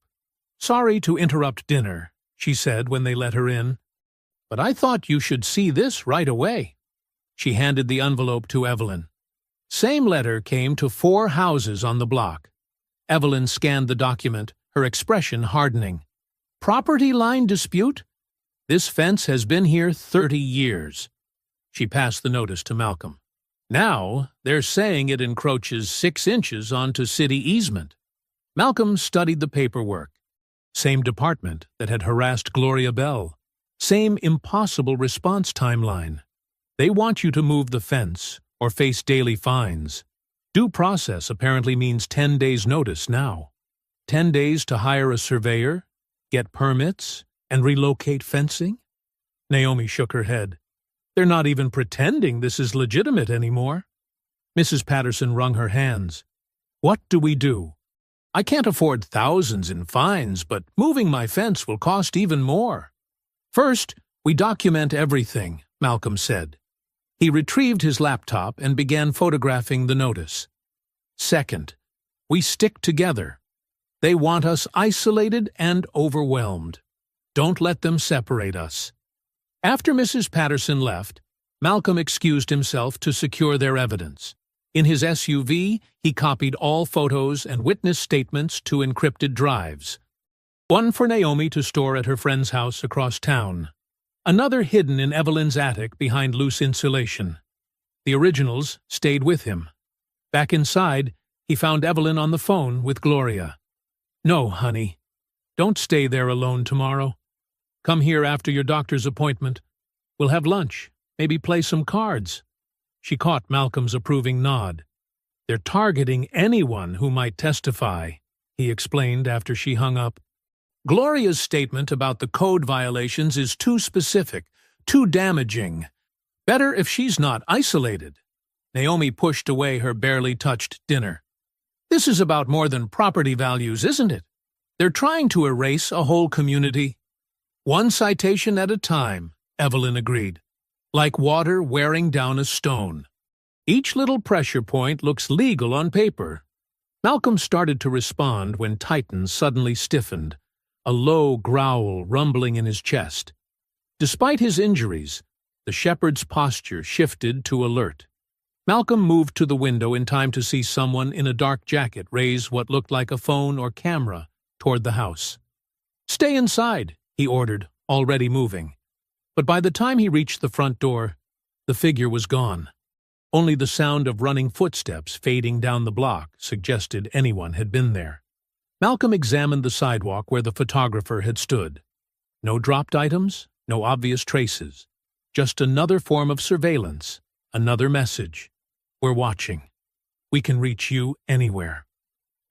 "Sorry to interrupt dinner," she said when they let her in. "But I thought you should see this right away." She handed the envelope to Evelyn. Same letter came to 4 houses on the block. Evelyn scanned the document, her expression hardening. "Property line dispute? This fence has been here 30 years. She passed the notice to Malcolm. "Now, they're saying it encroaches 6 inches onto city easement." Malcolm studied the paperwork. Same department that had harassed Gloria Bell. Same impossible response timeline. They want you to move the fence or face daily fines. Due process apparently means 10 days' notice now. 10 days to hire a surveyor, get permits, and relocate fencing? Naomi shook her head. They're not even pretending this is legitimate anymore. Mrs. Patterson wrung her hands. "What do we do? I can't afford thousands in fines, but moving my fence will cost even more." "First, we document everything," Malcolm said. He retrieved his laptop and began photographing the notice. "Second, we stick together. They want us isolated and overwhelmed. Don't let them separate us." After Mrs. Patterson left, Malcolm excused himself to secure their evidence. In his SUV, he copied all photos and witness statements to encrypted drives. One for Naomi to store at her friend's house across town. Another hidden in Evelyn's attic behind loose insulation. The originals stayed with him. Back inside, he found Evelyn on the phone with Gloria. "No, honey. Don't stay there alone tomorrow. Come here after your doctor's appointment. We'll have lunch, maybe play some cards." She caught Malcolm's approving nod. "They're targeting anyone who might testify," he explained after she hung up. "Gloria's statement about the code violations is too specific, too damaging. Better if she's not isolated." Naomi pushed away her barely touched dinner. "This is about more than property values, isn't it? They're trying to erase a whole community." "One citation at a time," Evelyn agreed. "Like water wearing down a stone. Each little pressure point looks legal on paper." Malcolm started to respond when Titan suddenly stiffened, a low growl rumbling in his chest. Despite his injuries, the shepherd's posture shifted to alert. Malcolm moved to the window in time to see someone in a dark jacket raise what looked like a phone or camera toward the house. "Stay inside," he ordered, already moving. But by the time he reached the front door, the figure was gone. Only the sound of running footsteps fading down the block suggested anyone had been there. Malcolm examined the sidewalk where the photographer had stood. No dropped items, no obvious traces. Just another form of surveillance, another message. "We're watching. We can reach you anywhere."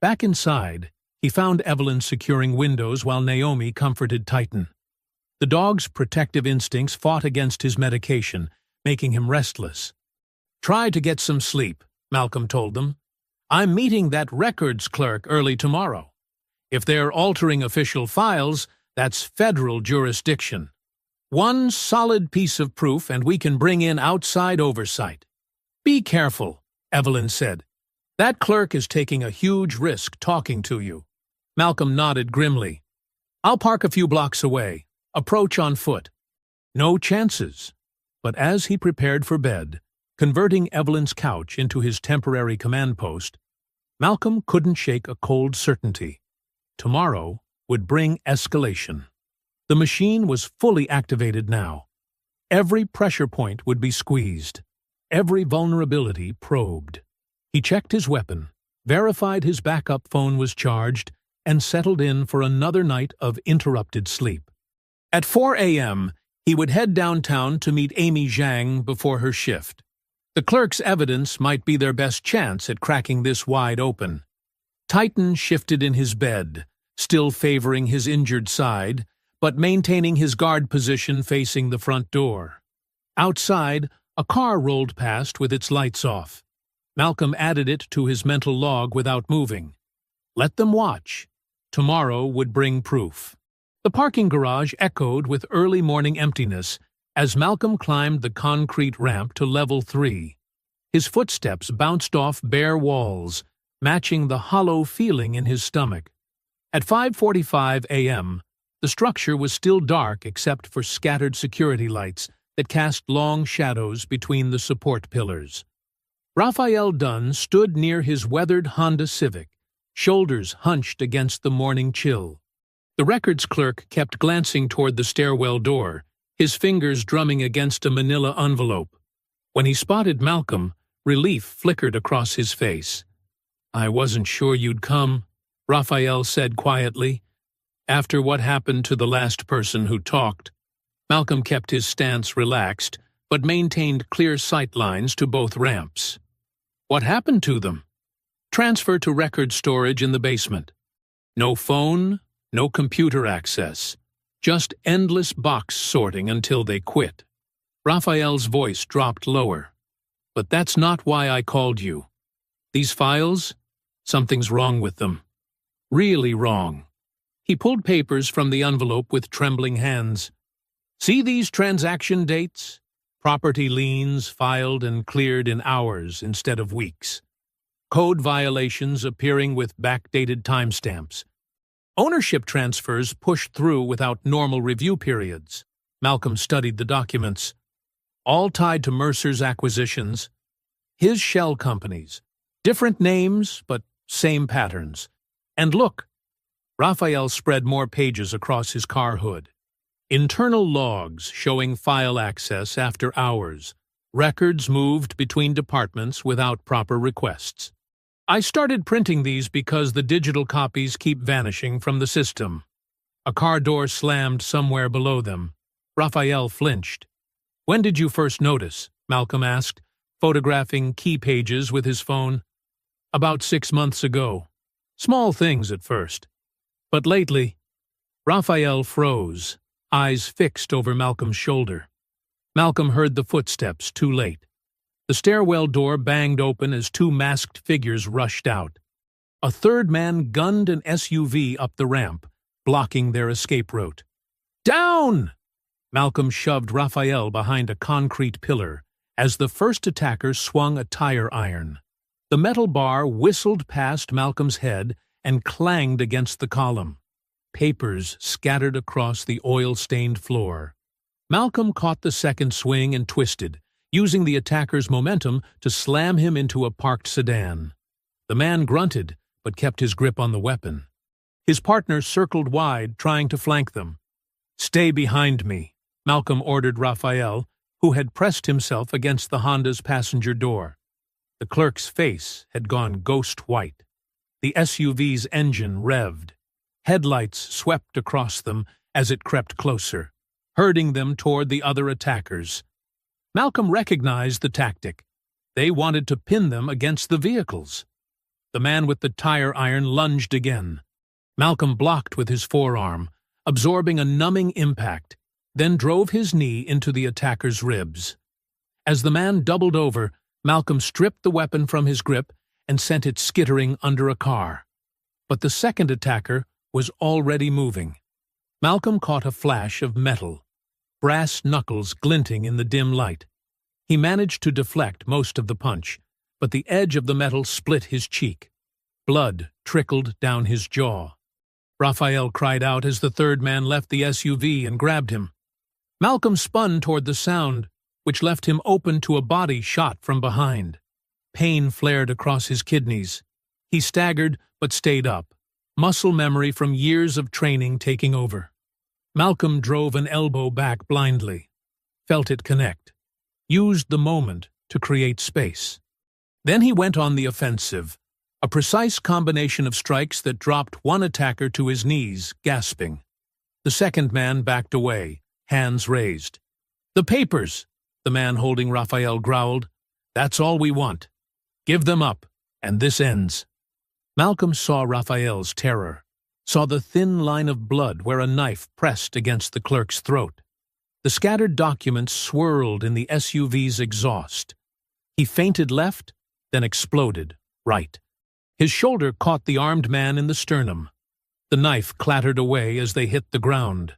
Back inside, he found Evelyn securing windows while Naomi comforted Titan. The dog's protective instincts fought against his medication, making him restless. "Try to get some sleep," Malcolm told them. "I'm meeting that records clerk early tomorrow. If they're altering official files, that's federal jurisdiction. One solid piece of proof and we can bring in outside oversight." "Be careful," Evelyn said. "That clerk is taking a huge risk talking to you." Malcolm nodded grimly. "I'll park a few blocks away. Approach on foot." No chances. But as he prepared for bed, converting Evelyn's couch into his temporary command post, Malcolm couldn't shake a cold certainty. Tomorrow would bring escalation. The machine was fully activated now. Every pressure point would be squeezed. Every vulnerability probed. He checked his weapon, verified his backup phone was charged, and settled in for another night of interrupted sleep. At 4 a.m., he would head downtown to meet Amy Zhang before her shift. The clerk's evidence might be their best chance at cracking this wide open. Titan shifted in his bed, still favoring his injured side, but maintaining his guard position facing the front door. Outside, a car rolled past with its lights off. Malcolm added it to his mental log without moving. Let them watch. Tomorrow would bring proof. The parking garage echoed with early morning emptiness as Malcolm climbed the concrete ramp to level 3. His footsteps bounced off bare walls, matching the hollow feeling in his stomach. At 5:45 a.m., the structure was still dark except for scattered security lights that cast long shadows between the support pillars. Raphael Dunn stood near his weathered Honda Civic, shoulders hunched against the morning chill. The records clerk kept glancing toward the stairwell door, his fingers drumming against a manila envelope. When he spotted Malcolm, relief flickered across his face. "I wasn't sure you'd come," Raphael said quietly. "After what happened to the last person who talked." Malcolm kept his stance relaxed, but maintained clear sight lines to both ramps. "What happened to them?" "Transfer to record storage in the basement. No phone, no computer access. Just endless box sorting until they quit." Raphael's voice dropped lower. "But that's not why I called you. These files? Something's wrong with them. Really wrong." He pulled papers from the envelope with trembling hands. "See these transaction dates? Property liens filed and cleared in hours instead of weeks. Code violations appearing with backdated timestamps. Ownership transfers pushed through without normal review periods." Malcolm studied the documents. "All tied to Mercer's acquisitions. His shell companies. Different names, but same patterns. And look." Raphael spread more pages across his car hood. "Internal logs showing file access after hours. Records moved between departments without proper requests. I started printing these because the digital copies keep vanishing from the system." A car door slammed somewhere below them. Raphael flinched. "When did you first notice?" Malcolm asked, photographing key pages with his phone. "About 6 months ago. Small things at first. But lately..." Raphael froze, eyes fixed over Malcolm's shoulder. Malcolm heard the footsteps too late. The stairwell door banged open as 2 masked figures rushed out. A third man gunned an SUV up the ramp, blocking their escape route. "Down!" Malcolm shoved Raphael behind a concrete pillar as the first attacker swung a tire iron. The metal bar whistled past Malcolm's head and clanged against the column. Papers scattered across the oil-stained floor. Malcolm caught the second swing and twisted, using the attacker's momentum to slam him into a parked sedan. The man grunted, but kept his grip on the weapon. His partner circled wide, trying to flank them. "Stay behind me," Malcolm ordered Raphael, who had pressed himself against the Honda's passenger door. The clerk's face had gone ghost white. The SUV's engine revved. Headlights swept across them as it crept closer, herding them toward the other attackers. Malcolm recognized the tactic. They wanted to pin them against the vehicles. The man with the tire iron lunged again. Malcolm blocked with his forearm, absorbing a numbing impact, then drove his knee into the attacker's ribs. As the man doubled over, Malcolm stripped the weapon from his grip and sent it skittering under a car. But the second attacker was already moving. Malcolm caught a flash of metal, brass knuckles glinting in the dim light. He managed to deflect most of the punch, but the edge of the metal split his cheek. Blood trickled down his jaw. Raphael cried out as the third man left the SUV and grabbed him. Malcolm spun toward the sound, which left him open to a body shot from behind. Pain flared across his kidneys. He staggered but stayed up, muscle memory from years of training taking over. Malcolm drove an elbow back blindly, felt it connect, used the moment to create space. Then he went on the offensive, a precise combination of strikes that dropped one attacker to his knees, gasping. The second man backed away, hands raised. "The papers," the man holding Raphael growled. "That's all we want. Give them up, and this ends." Malcolm saw Raphael's terror, saw the thin line of blood where a knife pressed against the clerk's throat. The scattered documents swirled in the SUV's exhaust. He feinted left, then exploded, right. His shoulder caught the armed man in the sternum. The knife clattered away as they hit the ground.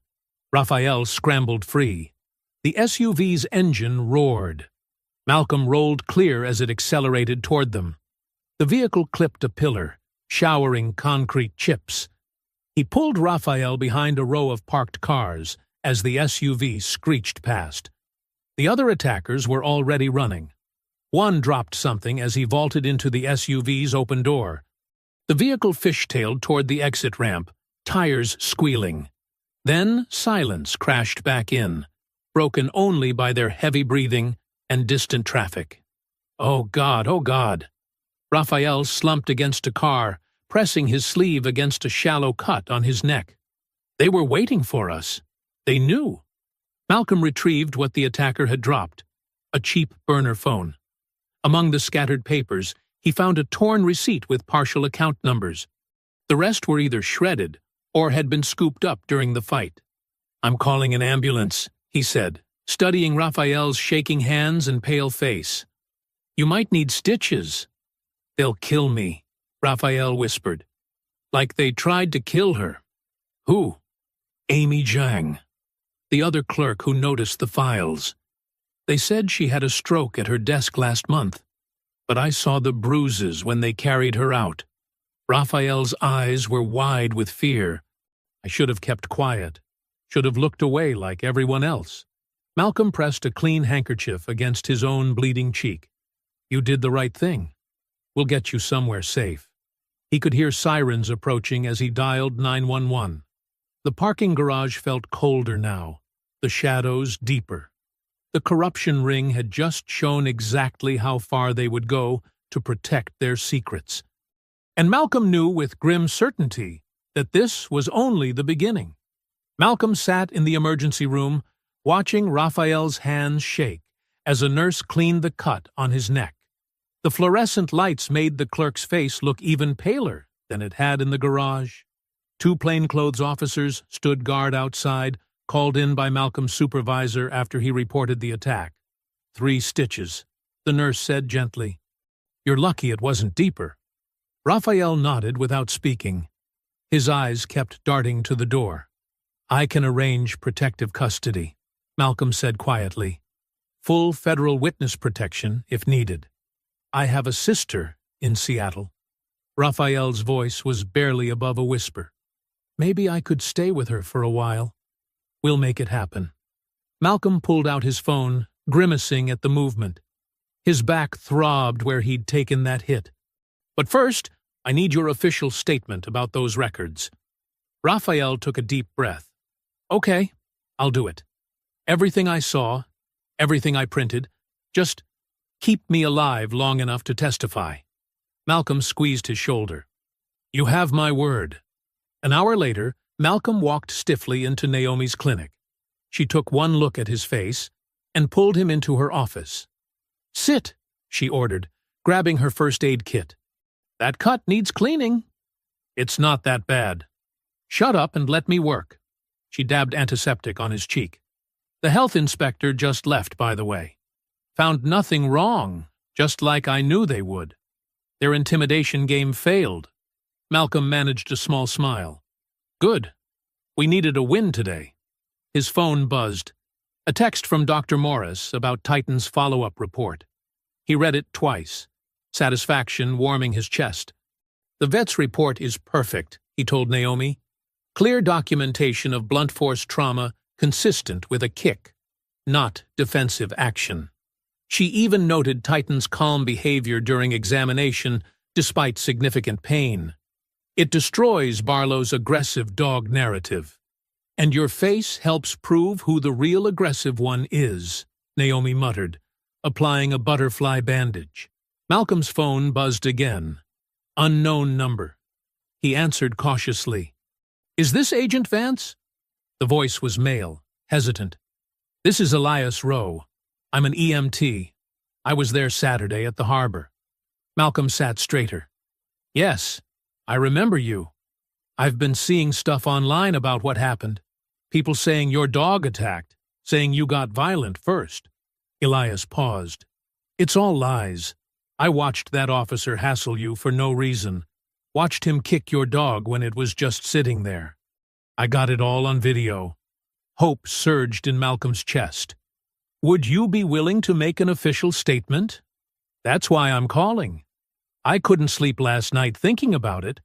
Raphael scrambled free. The SUV's engine roared. Malcolm rolled clear as it accelerated toward them. The vehicle clipped a pillar, showering concrete chips. He pulled Raphael behind a row of parked cars as the SUV screeched past. The other attackers were already running. One dropped something as he vaulted into the SUV's open door. The vehicle fishtailed toward the exit ramp, tires squealing. Then silence crashed back in, broken only by their heavy breathing and distant traffic. Oh God, oh God! Raphael slumped against a car, pressing his sleeve against a shallow cut on his neck. They were waiting for us. They knew. Malcolm retrieved what the attacker had dropped, a cheap burner phone. Among the scattered papers, he found a torn receipt with partial account numbers. The rest were either shredded or had been scooped up during the fight. "I'm calling an ambulance," he said, studying Raphael's shaking hands and pale face. "You might need stitches." "They'll kill me," Raphael whispered. "Like they tried to kill her." "Who?" "Amy Zhang, the other clerk who noticed the files. They said she had a stroke at her desk last month, but I saw the bruises when they carried her out." Raphael's eyes were wide with fear. "I should have kept quiet, should have looked away like everyone else." Malcolm pressed a clean handkerchief against his own bleeding cheek. "You did the right thing. We'll get you somewhere safe." He could hear sirens approaching as he dialed 911. The parking garage felt colder now, the shadows deeper. The corruption ring had just shown exactly how far they would go to protect their secrets. And Malcolm knew with grim certainty that this was only the beginning. Malcolm sat in the emergency room, watching Raphael's hands shake as a nurse cleaned the cut on his neck. The fluorescent lights made the clerk's face look even paler than it had in the garage. 2 plainclothes officers stood guard outside, called in by Malcolm's supervisor after he reported the attack. 3 stitches, the nurse said gently. "You're lucky it wasn't deeper." Raphael nodded without speaking. His eyes kept darting to the door. "I can arrange protective custody," Malcolm said quietly. "Full federal witness protection if needed. I have a sister in Seattle." Raphael's voice was barely above a whisper. "Maybe I could stay with her for a while. We'll make it happen." Malcolm pulled out his phone, grimacing at the movement. His back throbbed where he'd taken that hit. "But first, I need your official statement about those records." Raphael took a deep breath. "Okay, I'll do it. Everything I saw, everything I printed, just keep me alive long enough to testify." Malcolm squeezed his shoulder. "You have my word." An hour later, Malcolm walked stiffly into Naomi's clinic. She took one look at his face and pulled him into her office. "Sit," she ordered, grabbing her first aid kit. "That cut needs cleaning." "It's not that bad." "Shut up and let me work." She dabbed antiseptic on his cheek. "The health inspector just left, by the way. Found nothing wrong, just like I knew they would. Their intimidation game failed." Malcolm managed a small smile. "Good. We needed a win today." His phone buzzed. A text from Dr. Morris about Titan's follow-up report. He read it twice, satisfaction warming his chest. "The vet's report is perfect," he told Naomi. "Clear documentation of blunt force trauma consistent with a kick, not defensive action." She even noted Titan's calm behavior during examination despite significant pain. "It destroys Barlow's aggressive dog narrative. And your face helps prove who the real aggressive one is," Naomi muttered, applying a butterfly bandage. Malcolm's phone buzzed again. Unknown number. He answered cautiously. "Is this Agent Vance?" The voice was male, hesitant. "This is Elias Rowe. I'm an EMT. I was there Saturday at the harbor." Malcolm sat straighter. "Yes, I remember you. I've been seeing stuff online about what happened. People saying your dog attacked, saying you got violent first." Elias paused. "It's all lies. I watched that officer hassle you for no reason. Watched him kick your dog when it was just sitting there. I got it all on video." Hope surged in Malcolm's chest. "Would you be willing to make an official statement? That's why I'm calling. I couldn't sleep last night thinking about it.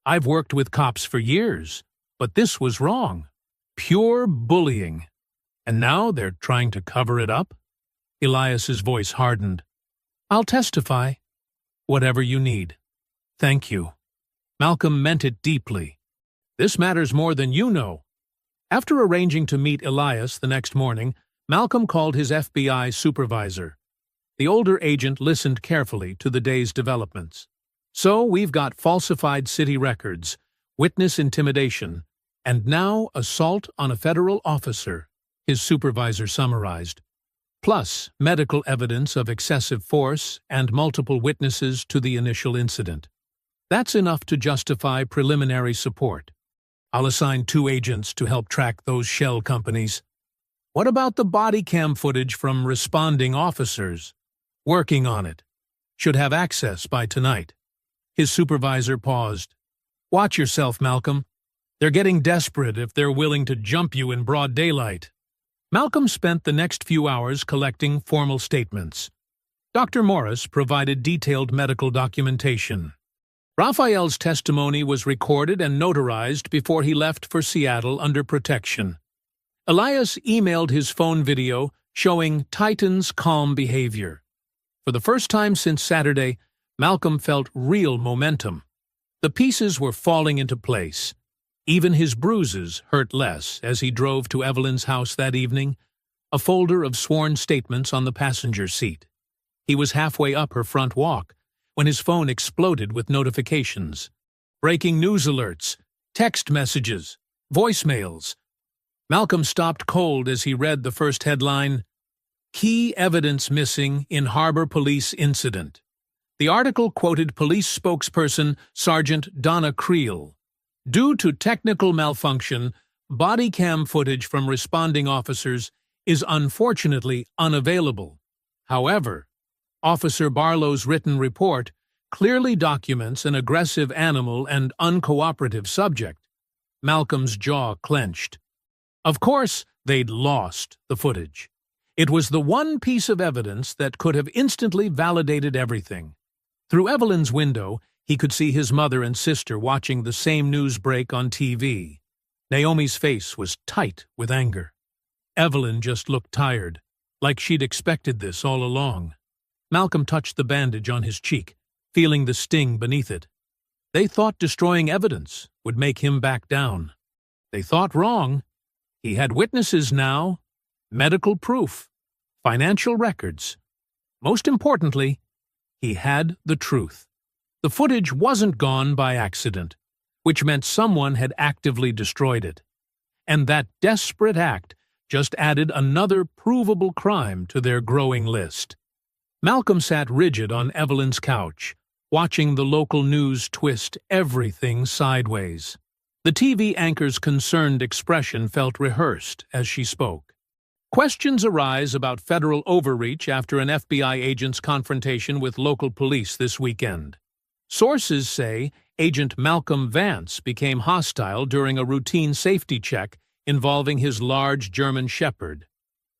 I've worked with cops for years, but this was wrong. Pure bullying. And now they're trying to cover it up?" Elias's voice hardened. "I'll testify. Whatever you need. Thank you." Malcolm meant it deeply. "This matters more than you know." After arranging to meet Elias the next morning, Malcolm called his FBI supervisor. The older agent listened carefully to the day's developments. "So we've got falsified city records, witness intimidation, and now assault on a federal officer," his supervisor summarized. "Plus medical evidence of excessive force and multiple witnesses to the initial incident. That's enough to justify preliminary support. I'll assign 2 agents to help track those shell companies." "What about the body cam footage from responding officers?" "Working on it. Should have access by tonight." His supervisor paused. "Watch yourself, Malcolm. They're getting desperate if they're willing to jump you in broad daylight." Malcolm spent the next few hours collecting formal statements. Dr. Morris provided detailed medical documentation. Raphael's testimony was recorded and notarized before he left for Seattle under protection. Elias emailed his phone video showing Titan's calm behavior. For the first time since Saturday, Malcolm felt real momentum. The pieces were falling into place. Even his bruises hurt less as he drove to Evelyn's house that evening, a folder of sworn statements on the passenger seat. He was halfway up her front walk when his phone exploded with notifications. Breaking news alerts, text messages, voicemails. Malcolm stopped cold as he read the first headline, "Key Evidence Missing in Harbor Police Incident." The article quoted police spokesperson Sergeant Donna Creel. "Due to technical malfunction, body cam footage from responding officers is unfortunately unavailable. However, Officer Barlow's written report clearly documents an aggressive animal and uncooperative subject." Malcolm's jaw clenched. Of course, they'd lost the footage. It was the one piece of evidence that could have instantly validated everything. Through Evelyn's window, he could see his mother and sister watching the same news break on TV. Naomi's face was tight with anger. Evelyn just looked tired, like she'd expected this all along. Malcolm touched the bandage on his cheek, feeling the sting beneath it. They thought destroying evidence would make him back down. They thought wrong. He had witnesses now, medical proof, financial records. Most importantly, he had the truth. The footage wasn't gone by accident, which meant someone had actively destroyed it. And that desperate act just added another provable crime to their growing list. Malcolm sat rigid on Evelyn's couch, watching the local news twist everything sideways. The TV anchor's concerned expression felt rehearsed as she spoke. Questions arise about federal overreach after an FBI agent's confrontation with local police this weekend. Sources say Agent Malcolm Vance became hostile during a routine safety check involving his large German Shepherd.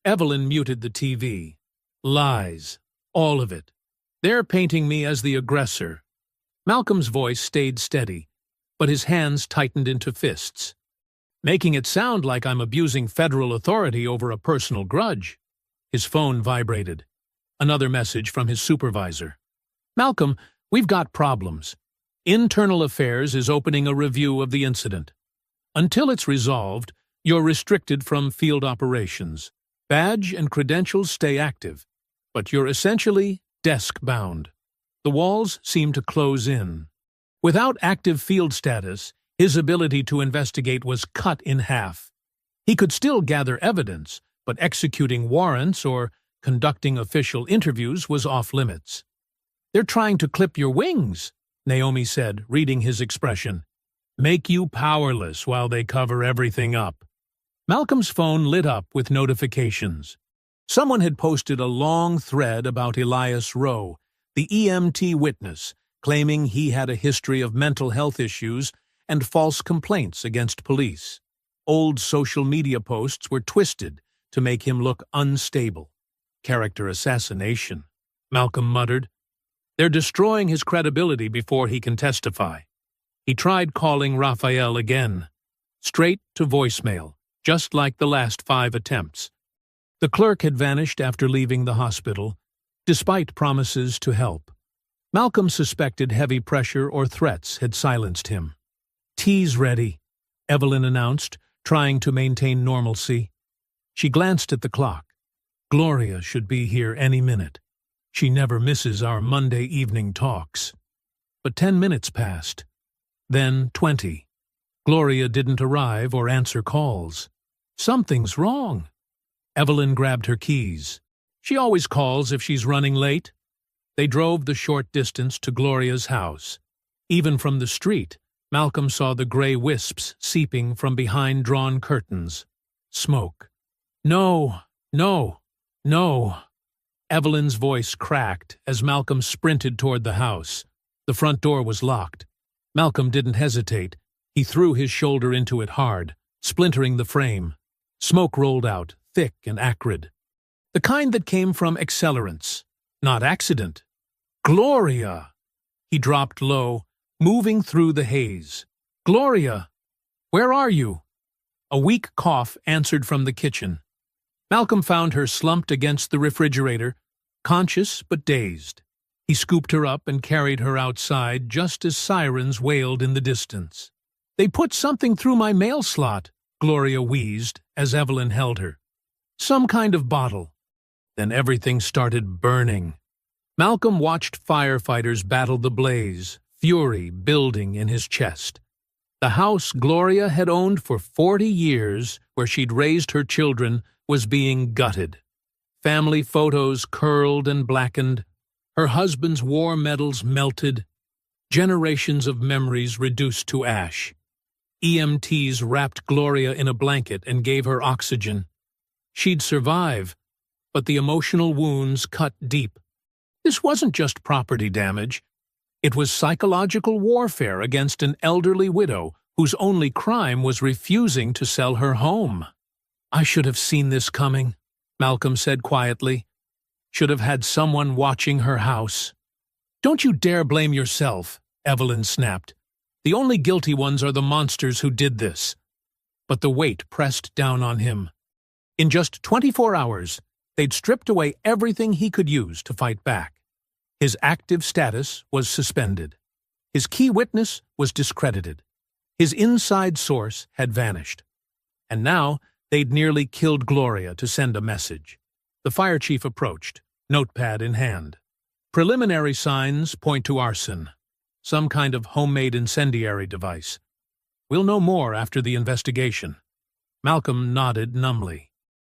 Evelyn muted the TV. Lies. All of it. They're painting me as the aggressor. Malcolm's voice stayed steady, but his hands tightened into fists. Making it sound like I'm abusing federal authority over a personal grudge. His phone vibrated. Another message from his supervisor. "Malcolm, we've got problems. Internal Affairs is opening a review of the incident. Until it's resolved, you're restricted from field operations. Badge and credentials stay active, but you're essentially desk-bound." The walls seem to close in. Without active field status, his ability to investigate was cut in half. He could still gather evidence, but executing warrants or conducting official interviews was off-limits. "They're trying to clip your wings," Naomi said, reading his expression. "Make you powerless while they cover everything up." Malcolm's phone lit up with notifications. Someone had posted a long thread about Elias Rowe, The EMT witness, claiming he had a history of mental health issues and false complaints against police. Old social media posts were twisted to make him look unstable. Character assassination, Malcolm muttered. They're destroying his credibility before he can testify. He tried calling Raphael again. Straight to voicemail, just like the last 5 attempts. The clerk had vanished after leaving the hospital, despite promises to help. Malcolm suspected heavy pressure or threats had silenced him. "Tea's ready," Evelyn announced, trying to maintain normalcy. She glanced at the clock. Gloria should be here any minute. She never misses our Monday evening talks. But 10 minutes passed. Then 20. Gloria didn't arrive or answer calls. Something's wrong. Evelyn grabbed her keys. She always calls if she's running late. They drove the short distance to Gloria's house. Even from the street, Malcolm saw the gray wisps seeping from behind drawn curtains. Smoke. "No, no, no." Evelyn's voice cracked as Malcolm sprinted toward the house. The front door was locked. Malcolm didn't hesitate. He threw his shoulder into it hard, splintering the frame. Smoke rolled out, thick and acrid. The kind that came from accelerants, not accident. "Gloria!" He dropped low, moving through the haze. "Gloria! Where are you?" A weak cough answered from the kitchen. Malcolm found her slumped against the refrigerator, conscious but dazed. He scooped her up and carried her outside just as sirens wailed in the distance. "They put something through my mail slot," Gloria wheezed as Evelyn held her. "Some kind of bottle." Then everything started burning. Malcolm watched firefighters battle the blaze, fury building in his chest. The house Gloria had owned for 40 years, where she'd raised her children, was being gutted. Family photos curled and blackened. Her husband's war medals melted. Generations of memories reduced to ash. EMTs wrapped Gloria in a blanket and gave her oxygen. She'd survive, but the emotional wounds cut deep. This wasn't just property damage. It was psychological warfare against an elderly widow whose only crime was refusing to sell her home. "I should have seen this coming," Malcolm said quietly. "Should have had someone watching her house." "Don't you dare blame yourself," Evelyn snapped. "The only guilty ones are the monsters who did this." But the weight pressed down on him. In just 24 hours, they'd stripped away everything he could use to fight back. His active status was suspended. His key witness was discredited. His inside source had vanished. And now they'd nearly killed Gloria to send a message. The fire chief approached, notepad in hand. Preliminary signs point to arson, some kind of homemade incendiary device. "We'll know more after the investigation." Malcolm nodded numbly.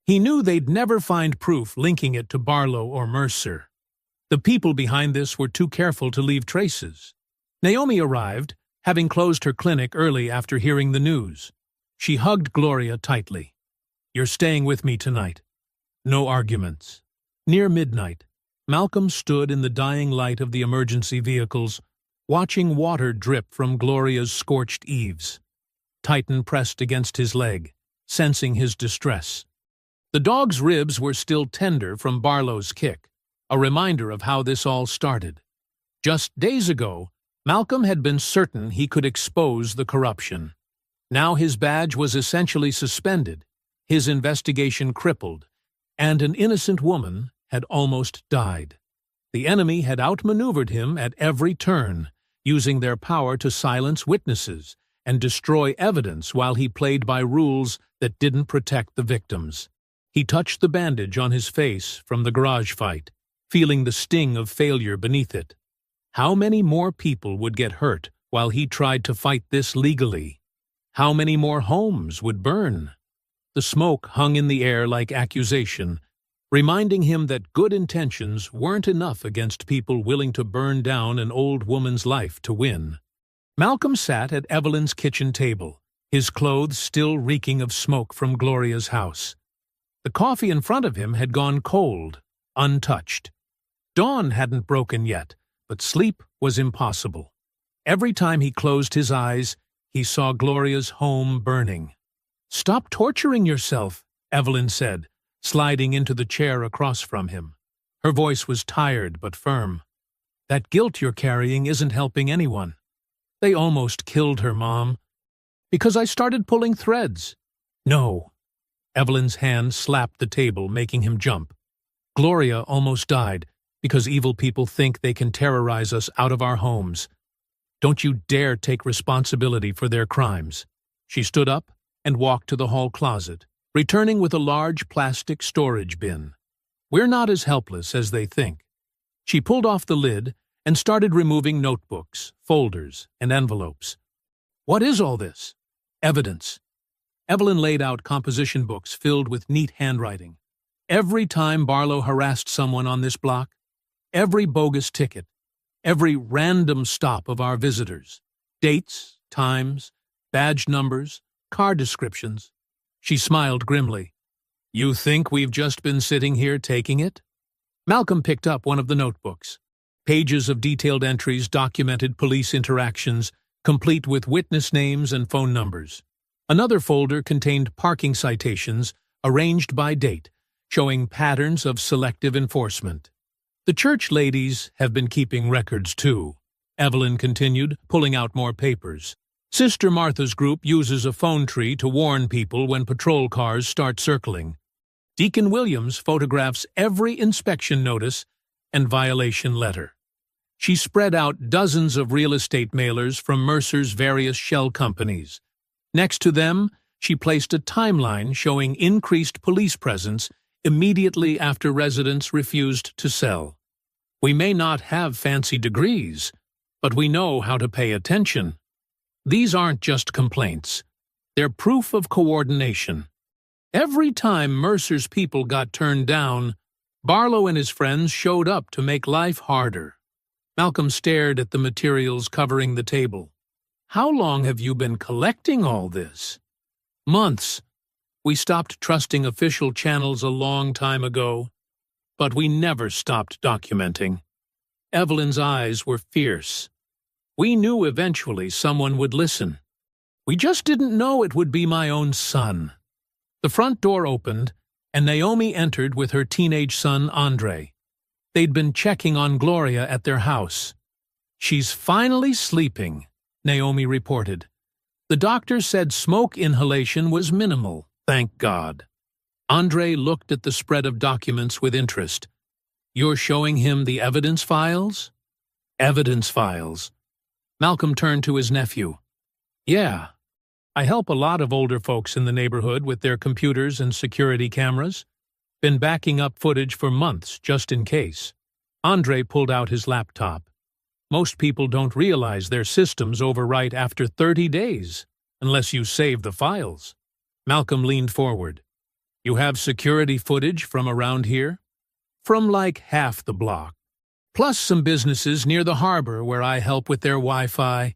He knew they'd never find proof linking it to Barlow or Mercer. The people behind this were too careful to leave traces. Naomi arrived, having closed her clinic early after hearing the news. She hugged Gloria tightly. "You're staying with me tonight." No arguments. Near midnight, Malcolm stood in the dying light of the emergency vehicles, watching water drip from Gloria's scorched eaves. Titan pressed against his leg, sensing his distress. The dog's ribs were still tender from Barlow's kick, a reminder of how this all started. Just days ago, Malcolm had been certain he could expose the corruption. Now his badge was essentially suspended, his investigation crippled, and an innocent woman had almost died. The enemy had outmaneuvered him at every turn, using their power to silence witnesses and destroy evidence while he played by rules that didn't protect the victims. He touched the bandage on his face from the garage fight, feeling the sting of failure beneath it. How many more people would get hurt while he tried to fight this legally? How many more homes would burn? The smoke hung in the air like accusation, reminding him that good intentions weren't enough against people willing to burn down an old woman's life to win. Malcolm sat at Evelyn's kitchen table, his clothes still reeking of smoke from Gloria's house. The coffee in front of him had gone cold, untouched. Dawn hadn't broken yet, but sleep was impossible. Every time he closed his eyes, he saw Gloria's home burning. "Stop torturing yourself," Evelyn said, sliding into the chair across from him. Her voice was tired but firm. "That guilt you're carrying isn't helping anyone. They almost killed her, Mom. Because I started pulling threads." "No." Evelyn's hand slapped the table, making him jump. "Gloria almost died because evil people think they can terrorize us out of our homes. Don't you dare take responsibility for their crimes." She stood up and walked to the hall closet, returning with a large plastic storage bin. "We're not as helpless as they think." She pulled off the lid and started removing notebooks, folders, and envelopes. "What is all this?" "Evidence." Evelyn laid out composition books filled with neat handwriting. Every time Barlow harassed someone on this block, every bogus ticket, every random stop of our visitors, dates, times, badge numbers, car descriptions. She smiled grimly. "You think we've just been sitting here taking it?" Malcolm picked up one of the notebooks. Pages of detailed entries documented police interactions, complete with witness names and phone numbers. Another folder contained parking citations, arranged by date, showing patterns of selective enforcement. "The church ladies have been keeping records too," Evelyn continued, pulling out more papers. "Sister Martha's group uses a phone tree to warn people when patrol cars start circling. Deacon Williams photographs every inspection notice and violation letter." She spread out dozens of real estate mailers from Mercer's various shell companies. Next to them, she placed a timeline showing increased police presence immediately after residents refused to sell. "We may not have fancy degrees, but we know how to pay attention. These aren't just complaints. They're proof of coordination. Every time Mercer's people got turned down, Barlow and his friends showed up to make life harder." Malcolm stared at the materials covering the table. "How long have you been collecting all this?" "Months. We stopped trusting official channels a long time ago, but we never stopped documenting." Evelyn's eyes were fierce. "We knew eventually someone would listen. We just didn't know it would be my own son." The front door opened, and Naomi entered with her teenage son, Andre. They'd been checking on Gloria at their house. "She's finally sleeping," Naomi reported. "The doctor said smoke inhalation was minimal, thank God." Andre looked at the spread of documents with interest. "You're showing him the evidence files?" "Evidence files." Malcolm turned to his nephew. "Yeah. I help a lot of older folks in the neighborhood with their computers and security cameras. Been backing up footage for months, just in case." Andre pulled out his laptop. "Most people don't realize their systems overwrite after 30 days, unless you save the files." Malcolm leaned forward. "You have security footage from around here?" "From like half the block. Plus some businesses near the harbor where I help with their Wi-Fi."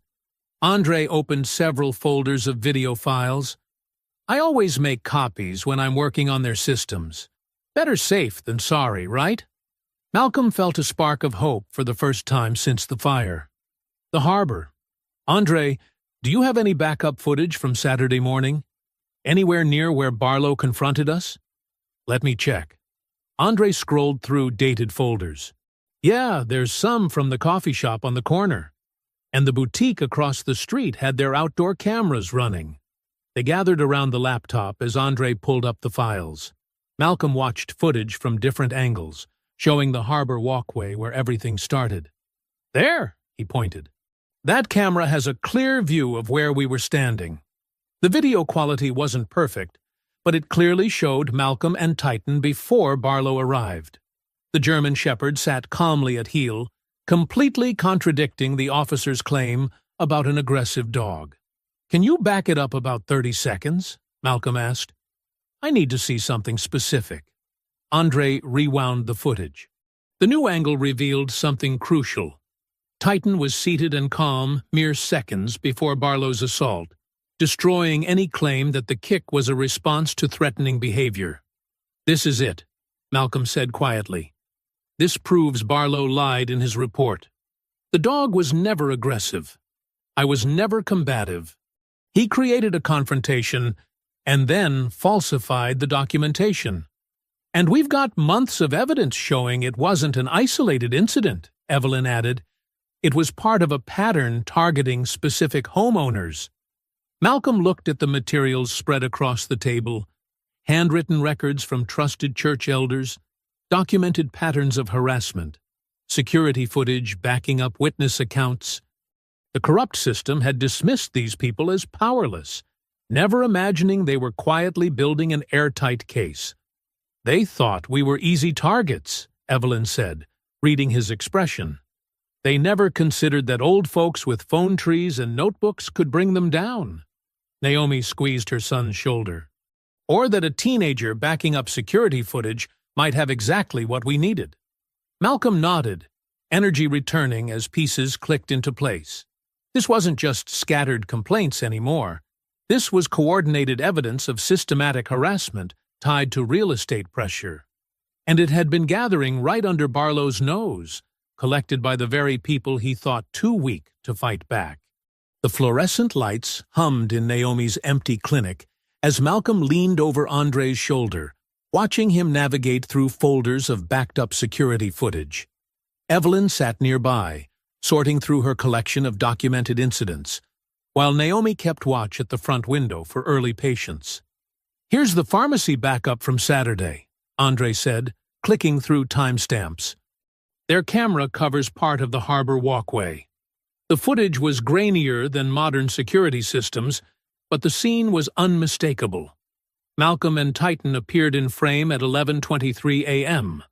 Andre opened several folders of video files. "I always make copies when I'm working on their systems. Better safe than sorry, right?" Malcolm felt a spark of hope for the first time since the fire. "The harbor. Andre, do you have any backup footage from Saturday morning? Anywhere near where Barlow confronted us?" "Let me check." Andre scrolled through dated folders. "Yeah, there's some from the coffee shop on the corner. And the boutique across the street had their outdoor cameras running." They gathered around the laptop as Andre pulled up the files. Malcolm watched footage from different angles, showing the harbor walkway where everything started. "There," he pointed. "That camera has a clear view of where we were standing." The video quality wasn't perfect, but it clearly showed Malcolm and Titan before Barlow arrived. The German Shepherd sat calmly at heel, completely contradicting the officer's claim about an aggressive dog. "Can you back it up about 30 seconds?" Malcolm asked. "I need to see something specific." Andre rewound the footage. The new angle revealed something crucial. Titan was seated and calm mere seconds before Barlow's assault, destroying any claim that the kick was a response to threatening behavior. "This is it," Malcolm said quietly. This proves Barlow lied in his report. The dog was never aggressive. I was never combative. He created a confrontation and then falsified the documentation. And we've got months of evidence showing it wasn't an isolated incident, Evelyn added. It was part of a pattern targeting specific homeowners. Malcolm looked at the materials spread across the table, handwritten records from trusted church elders, documented patterns of harassment, security footage backing up witness accounts. The corrupt system had dismissed these people as powerless, never imagining they were quietly building an airtight case. They thought we were easy targets, Evelyn said, reading his expression. They never considered that old folks with phone trees and notebooks could bring them down. Naomi squeezed her son's shoulder. Or that a teenager backing up security footage might have exactly what we needed. Malcolm nodded, energy returning as pieces clicked into place. This wasn't just scattered complaints anymore. This was coordinated evidence of systematic harassment tied to real estate pressure. And it had been gathering right under Barlow's nose, collected by the very people he thought too weak to fight back. The fluorescent lights hummed in Naomi's empty clinic as Malcolm leaned over Andre's shoulder, watching him navigate through folders of backed-up security footage. Evelyn sat nearby, sorting through her collection of documented incidents, while Naomi kept watch at the front window for early patients. "Here's the pharmacy backup from Saturday," Andre said, clicking through timestamps. Their camera covers part of the harbor walkway. The footage was grainier than modern security systems, but the scene was unmistakable. Malcolm and Titan appeared in frame at 11:23 a.m.,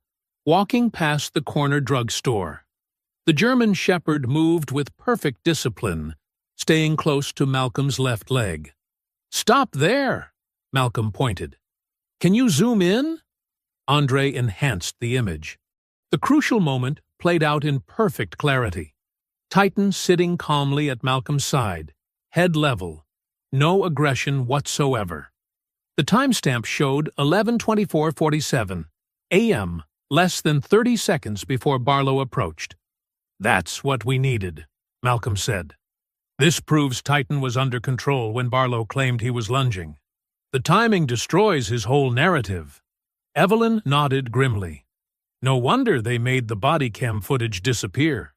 walking past the corner drugstore. The German shepherd moved with perfect discipline, staying close to Malcolm's left leg. "Stop there," Malcolm pointed. "Can you zoom in?" Andre enhanced the image. The crucial moment played out in perfect clarity. Titan sitting calmly at Malcolm's side, head level, no aggression whatsoever. The timestamp showed 11:24:47 a.m., less than 30 seconds before Barlow approached. "That's what we needed," Malcolm said. "This proves Titan was under control when Barlow claimed he was lunging. The timing destroys his whole narrative." Evelyn nodded grimly. "No wonder they made the body cam footage disappear.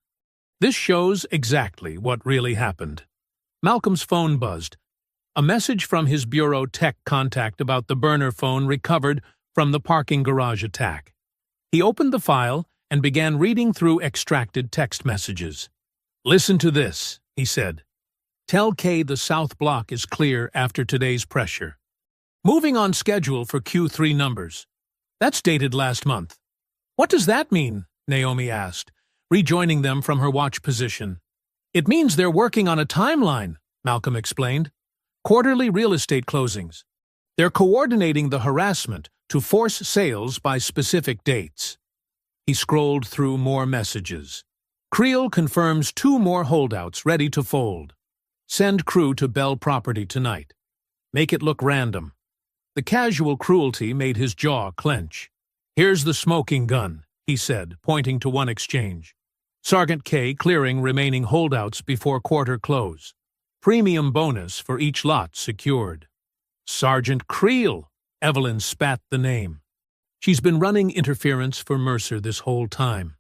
This shows exactly what really happened." Malcolm's phone buzzed. A message from his bureau tech contact about the burner phone recovered from the parking garage attack. He opened the file and began reading through extracted text messages. "Listen to this," he said. "Tell Kay the South Block is clear after today's pressure. Moving on schedule for Q3 numbers. That's dated last month." "What does that mean?" Naomi asked, rejoining them from her watch position. "It means they're working on a timeline," Malcolm explained. "Quarterly real estate closings. They're coordinating the harassment to force sales by specific dates." He scrolled through more messages. "Creel confirms 2 more holdouts ready to fold. Send crew to Bell property tonight. Make it look random." The casual cruelty made his jaw clench. "Here's the smoking gun," he said, pointing to one exchange. "Sergeant K clearing remaining holdouts before quarter close. Premium bonus for each lot secured." "Sergeant Creel," Evelyn spat the name. "She's been running interference for Mercer this whole time."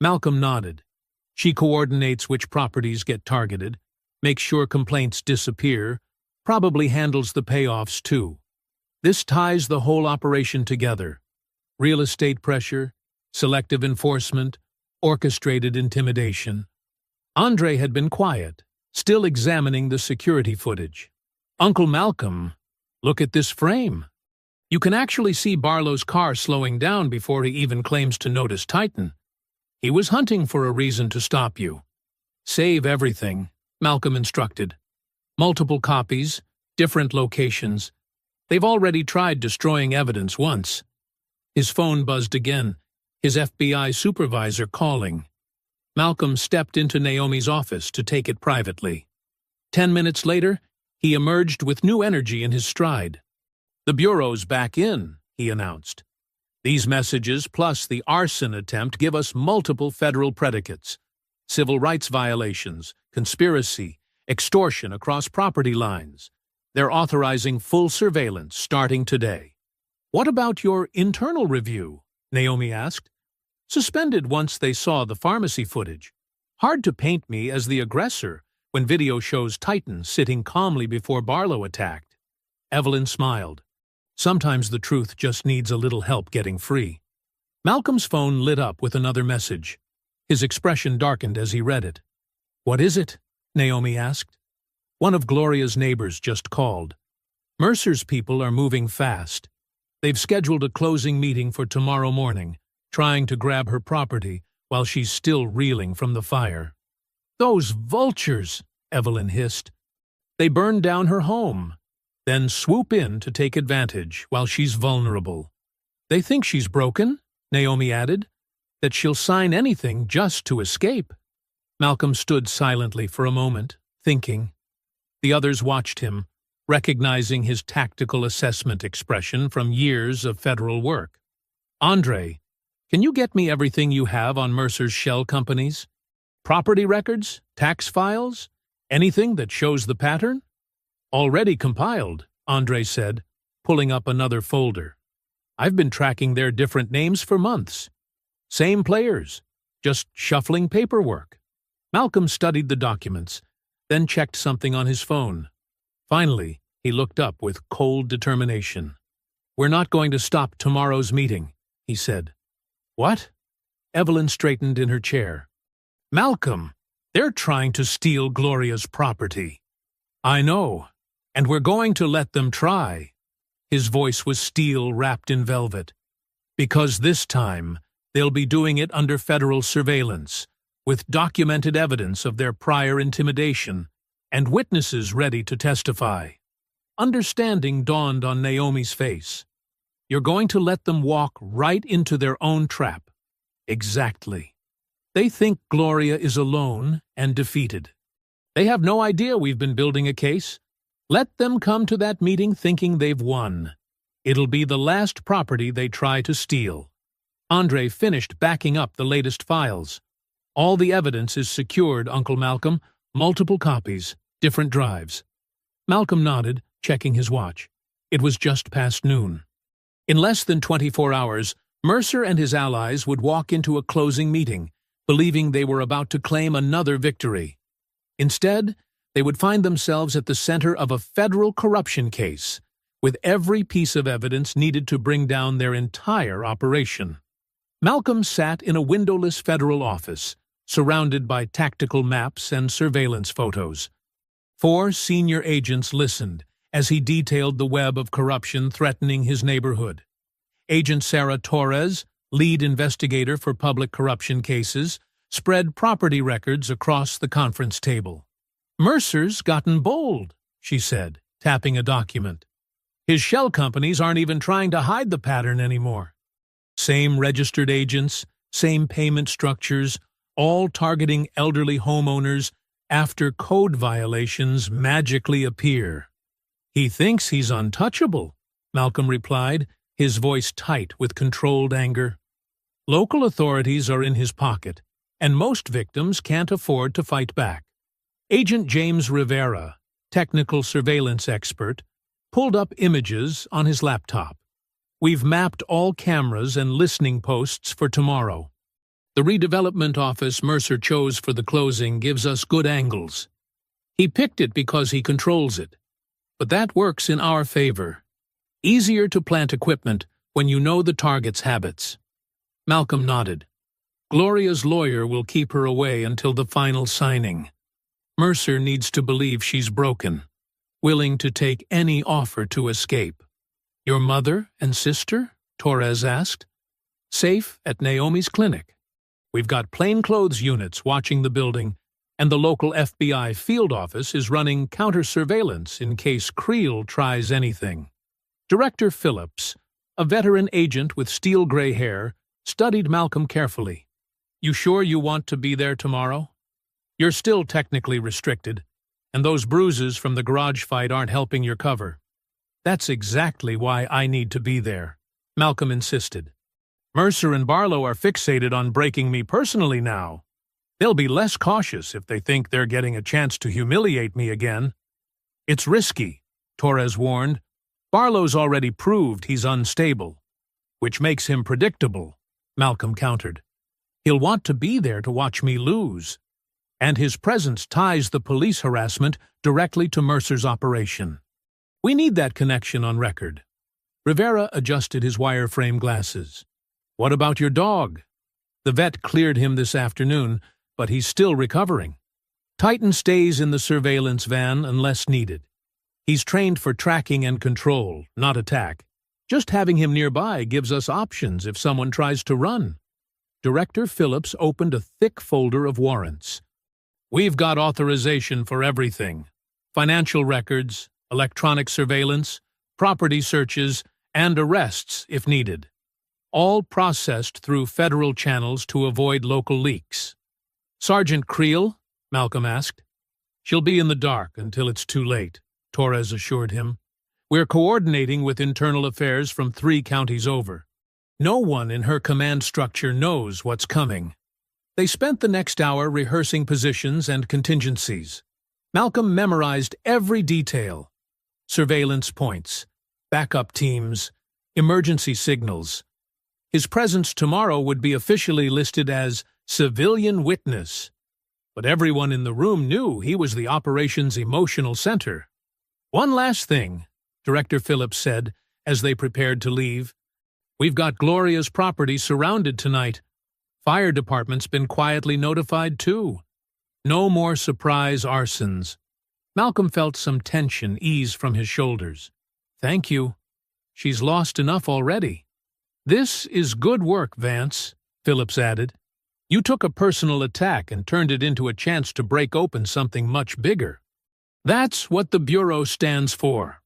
Malcolm nodded. "She coordinates which properties get targeted, makes sure complaints disappear, probably handles the payoffs too. This ties the whole operation together. Real estate pressure, selective enforcement, orchestrated intimidation." Andre had been quiet, still examining the security footage. "Uncle Malcolm, look at this frame. You can actually see Barlow's car slowing down before he even claims to notice Titan. He was hunting for a reason to stop you." "Save everything," Malcolm instructed. "Multiple copies, different locations. They've already tried destroying evidence once." His phone buzzed again, his FBI supervisor calling. Malcolm stepped into Naomi's office to take it privately. 10 minutes later, he emerged with new energy in his stride. "The bureau's back in," he announced. These messages, plus the arson attempt, give us multiple federal predicates: civil rights violations, conspiracy, extortion across property lines. They're authorizing full surveillance starting today. What about your internal review? Naomi asked. Suspended once they saw the pharmacy footage. Hard to paint me as the aggressor when video shows Titan sitting calmly before Barlow attacked. Evelyn smiled. Sometimes the truth just needs a little help getting free. Malcolm's phone lit up with another message. His expression darkened as he read it. What is it? Naomi asked. One of Gloria's neighbors just called. Mercer's people are moving fast. They've scheduled a closing meeting for tomorrow morning, trying to grab her property while she's still reeling from the fire. Those vultures, Evelyn hissed. They burned down her home, then swoop in to take advantage while she's vulnerable. They think she's broken, Naomi added, that she'll sign anything just to escape. Malcolm stood silently for a moment, thinking. The others watched him, recognizing his tactical assessment expression from years of federal work. Andre, can you get me everything you have on Mercer's shell companies? Property records? Tax files? Anything that shows the pattern? Already compiled, Andre said, pulling up another folder. I've been tracking their different names for months. Same players, just shuffling paperwork. Malcolm studied the documents, then checked something on his phone. Finally, he looked up with cold determination. We're not going to stop tomorrow's meeting, he said. What? Evelyn straightened in her chair. Malcolm, they're trying to steal Gloria's property. I know, and we're going to let them try. His voice was steel wrapped in velvet. Because this time, they'll be doing it under federal surveillance, with documented evidence of their prior intimidation and witnesses ready to testify. Understanding dawned on Naomi's face. You're going to let them walk right into their own trap. Exactly. They think Gloria is alone and defeated. They have no idea we've been building a case. Let them come to that meeting thinking they've won. It'll be the last property they try to steal. Andre finished backing up the latest files. All the evidence is secured, Uncle Malcolm. Multiple copies, different drives. Malcolm nodded, checking his watch. It was just past noon. In less than 24 hours, Mercer and his allies would walk into a closing meeting, believing they were about to claim another victory. Instead, they would find themselves at the center of a federal corruption case, with every piece of evidence needed to bring down their entire operation. Malcolm sat in a windowless federal office, surrounded by tactical maps and surveillance photos. 4 senior agents listened as he detailed the web of corruption threatening his neighborhood. Agent Sarah Torres, lead investigator for public corruption cases, spread property records across the conference table. Mercer's gotten bold, she said, tapping a document. His shell companies aren't even trying to hide the pattern anymore. Same registered agents, same payment structures, all targeting elderly homeowners after code violations magically appear. He thinks he's untouchable, Malcolm replied, his voice tight with controlled anger. Local authorities are in his pocket, and most victims can't afford to fight back. Agent James Rivera, technical surveillance expert, pulled up images on his laptop. We've mapped all cameras and listening posts for tomorrow. The redevelopment office Mercer chose for the closing gives us good angles. He picked it because he controls it. But that works in our favor. Easier to plant equipment when you know the target's habits. Malcolm nodded. Gloria's lawyer will keep her away until the final signing. Mercer needs to believe she's broken, willing to take any offer to escape. Your mother and sister? Torres asked. Safe at Naomi's clinic. We've got plainclothes units watching the building, and the local FBI field office is running counter-surveillance in case Creel tries anything. Director Phillips, a veteran agent with steel-gray hair, studied Malcolm carefully. You sure you want to be there tomorrow? You're still technically restricted, and those bruises from the garage fight aren't helping your cover. That's exactly why I need to be there, Malcolm insisted. Mercer and Barlow are fixated on breaking me personally now. They'll be less cautious if they think they're getting a chance to humiliate me again. It's risky, Torres warned. Barlow's already proved he's unstable, which makes him predictable, Malcolm countered. He'll want to be there to watch me lose. And his presence ties the police harassment directly to Mercer's operation. We need that connection on record. Rivera adjusted his wireframe glasses. What about your dog? The vet cleared him this afternoon, but he's still recovering. Titan stays in the surveillance van unless needed. He's trained for tracking and control, not attack. Just having him nearby gives us options if someone tries to run. Director Phillips opened a thick folder of warrants. We've got authorization for everything. Financial records, electronic surveillance, property searches, and arrests if needed. All processed through federal channels to avoid local leaks. Sergeant Creel? Malcolm asked. She'll be in the dark until it's too late, Torres assured him. We're coordinating with internal affairs from 3 counties over. No one in her command structure knows what's coming. They spent the next hour rehearsing positions and contingencies. Malcolm memorized every detail. Surveillance points, backup teams, emergency signals. His presence tomorrow would be officially listed as civilian witness. But everyone in the room knew he was the operation's emotional center. One last thing, Director Phillips said as they prepared to leave. We've got Gloria's property surrounded tonight. Fire department's been quietly notified, too. No more surprise arsons. Malcolm felt some tension ease from his shoulders. Thank you. She's lost enough already. This is good work, Vance, Phillips added. You took a personal attack and turned it into a chance to break open something much bigger. That's what the Bureau stands for.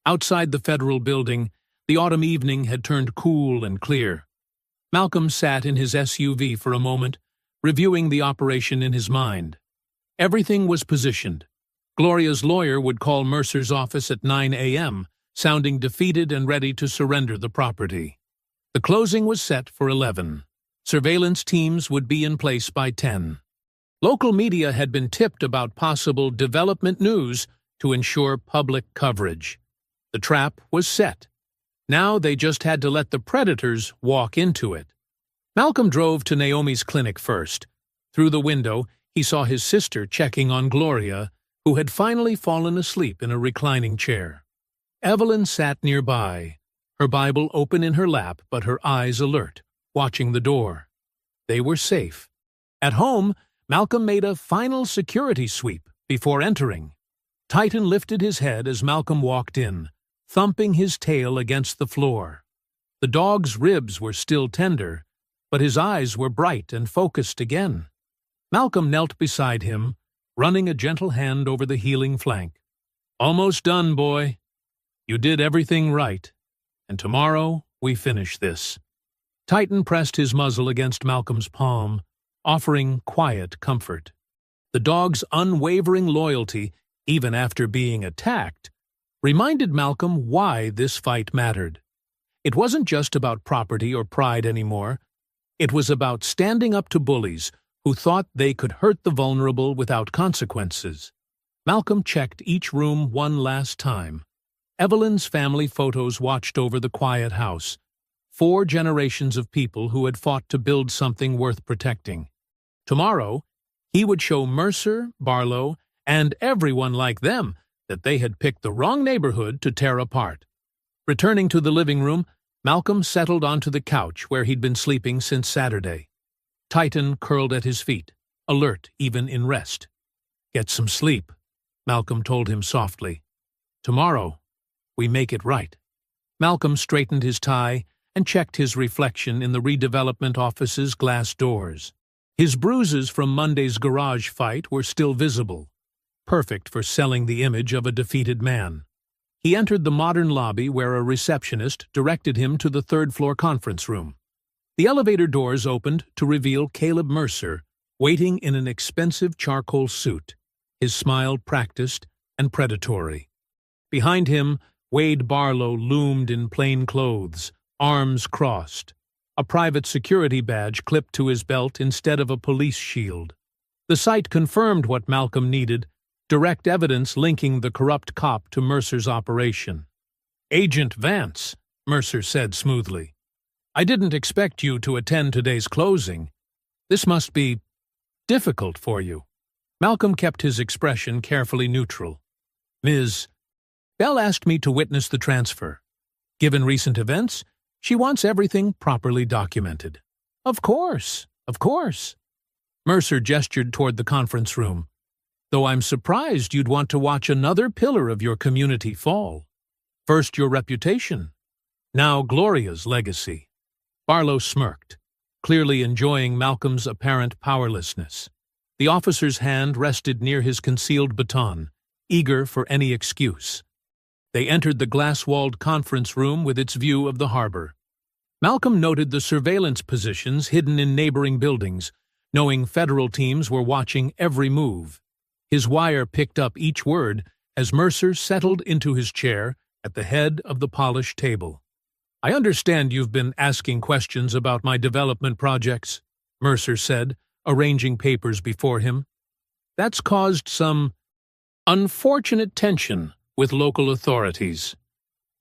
Outside the federal building, the autumn evening had turned cool and clear. Malcolm sat in his SUV for a moment, reviewing the operation in his mind. Everything was positioned. Gloria's lawyer would call Mercer's office at 9 a.m., sounding defeated and ready to surrender the property. The closing was set for 11. Surveillance teams would be in place by 10. Local media had been tipped about possible development news to ensure public coverage. The trap was set. Now they just had to let the predators walk into it. Malcolm drove to Naomi's clinic first. Through the window, he saw his sister checking on Gloria, who had finally fallen asleep in a reclining chair. Evelyn sat nearby, her Bible open in her lap but her eyes alert, watching the door. They were safe. At home, Malcolm made a final security sweep before entering. Titan lifted his head as Malcolm walked in, thumping his tail against the floor. The dog's ribs were still tender, but his eyes were bright and focused again. Malcolm knelt beside him, running a gentle hand over the healing flank. Almost done, boy. You did everything right, and tomorrow we finish this. Titan pressed his muzzle against Malcolm's palm, offering quiet comfort. The dog's unwavering loyalty, even after being attacked, reminded Malcolm why this fight mattered. It wasn't just about property or pride anymore. It was about standing up to bullies who thought they could hurt the vulnerable without consequences. Malcolm checked each room one last time. Evelyn's family photos watched over the quiet house. 4 generations of people who had fought to build something worth protecting. Tomorrow, he would show Mercer, Barlow, and everyone like them that they had picked the wrong neighborhood to tear apart. Returning to the living room, Malcolm settled onto the couch where he'd been sleeping since Saturday. Titan curled at his feet, alert even in rest. Get some sleep, Malcolm told him softly. Tomorrow, we make it right. Malcolm straightened his tie and checked his reflection in the redevelopment office's glass doors. His bruises from Monday's garage fight were still visible, perfect for selling the image of a defeated man. He entered the modern lobby where a receptionist directed him to the 3rd-floor conference room. The elevator doors opened to reveal Caleb Mercer, waiting in an expensive charcoal suit, his smile practiced and predatory. Behind him, Wade Barlow loomed in plain clothes, arms crossed. a private security badge clipped to his belt instead of a police shield. The sight confirmed what Malcolm needed, direct evidence linking the corrupt cop to Mercer's operation. "Agent Vance," Mercer said smoothly. "I didn't expect you to attend today's closing. This must be difficult for you." Malcolm kept his expression carefully neutral. "Ms. Bell asked me to witness the transfer. Given recent events, she wants everything properly documented." Of course. Mercer gestured toward the conference room. "Though I'm surprised you'd want to watch another pillar of your community fall. First your reputation, now Gloria's legacy." Barlow smirked, clearly enjoying Malcolm's apparent powerlessness. The officer's hand rested near his concealed baton, eager for any excuse. They entered the glass-walled conference room with its view of the harbor. Malcolm noted the surveillance positions hidden in neighboring buildings, knowing federal teams were watching every move. His wire picked up each word as Mercer settled into his chair at the head of the polished table. "I understand you've been asking questions about my development projects," Mercer said, arranging papers before him. "That's caused some unfortunate tension with local authorities."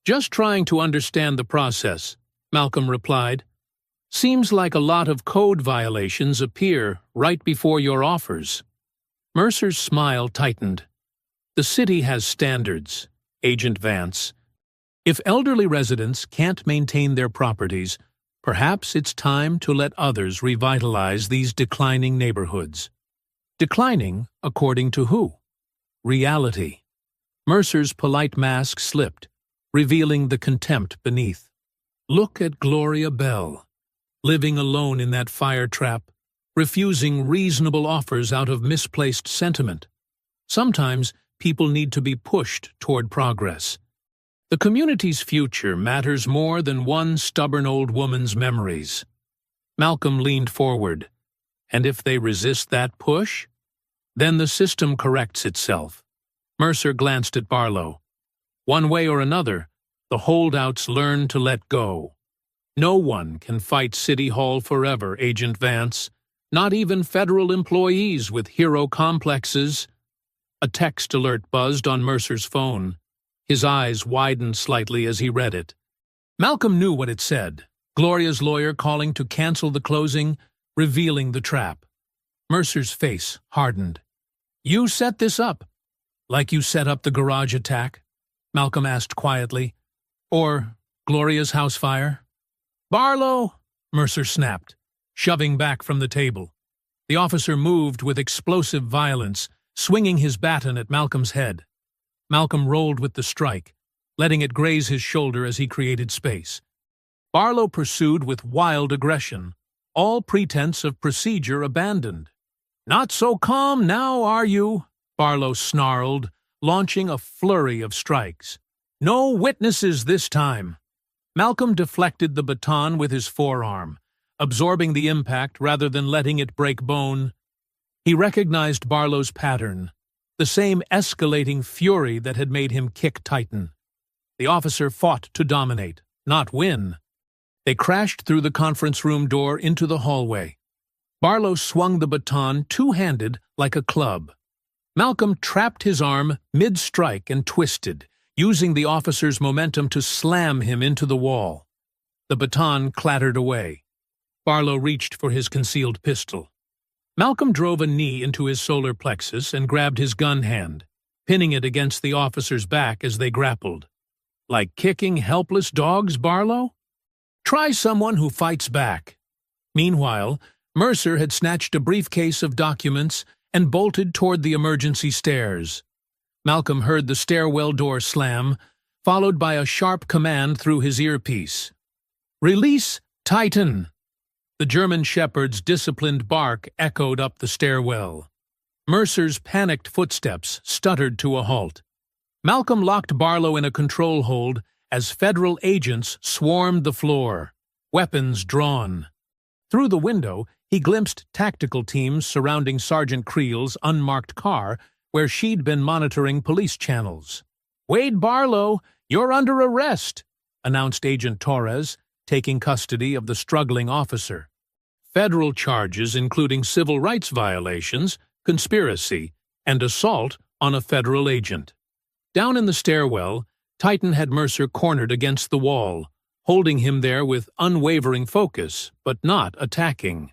"Just trying to understand the process," Malcolm replied. "Seems like a lot of code violations appear right before your offers." Mercer's smile tightened. "The city has standards, Agent Vance. If elderly residents can't maintain their properties, perhaps it's time to let others revitalize these declining neighborhoods." Declining according to who? Reality. Mercer's polite mask slipped, revealing the contempt beneath. Look at Gloria Bell, living alone in that fire trap, refusing reasonable offers out of misplaced sentiment. Sometimes people need to be pushed toward progress. The community's future matters more than one stubborn old woman's memories. Malcolm leaned forward. And if they resist that push? Then the system corrects itself. Mercer glanced at Barlow. One way or another, the holdouts learn to let go. No one can fight City Hall forever, Agent Vance. Not even federal employees with hero complexes. A text alert buzzed on Mercer's phone. His eyes widened slightly as he read it. Malcolm knew what it said. Gloria's lawyer calling to cancel the closing, revealing the trap. Mercer's face hardened. "You set this up?" "Like you set up the garage attack?" Malcolm asked quietly. "Or Gloria's house fire?" "Barlow!" Mercer snapped, shoving back from the table. The officer moved with explosive violence, swinging his baton at Malcolm's head. Malcolm rolled with the strike, letting it graze his shoulder as he created space. Barlow pursued with wild aggression, all pretense of procedure abandoned. "Not so calm now, are you?" Barlow snarled, launching a flurry of strikes. "No witnesses this time." Malcolm deflected the baton with his forearm, absorbing the impact rather than letting it break bone. He recognized Barlow's pattern, the same escalating fury that had made him kick Titan. The officer fought to dominate, not win. They crashed through the conference room door into the hallway. Barlow swung the baton two-handed like a club. Malcolm trapped his arm mid-strike and twisted, using the officer's momentum to slam him into the wall. The baton clattered away. Barlow reached for his concealed pistol. Malcolm drove a knee into his solar plexus and grabbed his gun hand, pinning it against the officer's back as they grappled. "Like kicking helpless dogs, Barlow? Try someone who fights back." Meanwhile, Mercer had snatched a briefcase of documents and bolted toward the emergency stairs. Malcolm heard the stairwell door slam, followed by a sharp command through his earpiece. "Release Titan!" The German shepherd's disciplined bark echoed up the stairwell. Mercer's panicked footsteps stuttered to a halt. Malcolm locked Barlow in a control hold as federal agents swarmed the floor, weapons drawn. Through the window, he glimpsed tactical teams surrounding Sergeant Creel's unmarked car where she'd been monitoring police channels. "Wade Barlow, you're under arrest," announced Agent Torres, taking custody of the struggling officer. Federal charges including civil rights violations, conspiracy, and assault on a federal agent. Down in the stairwell, Titan had Mercer cornered against the wall, holding him there with unwavering focus, but not attacking.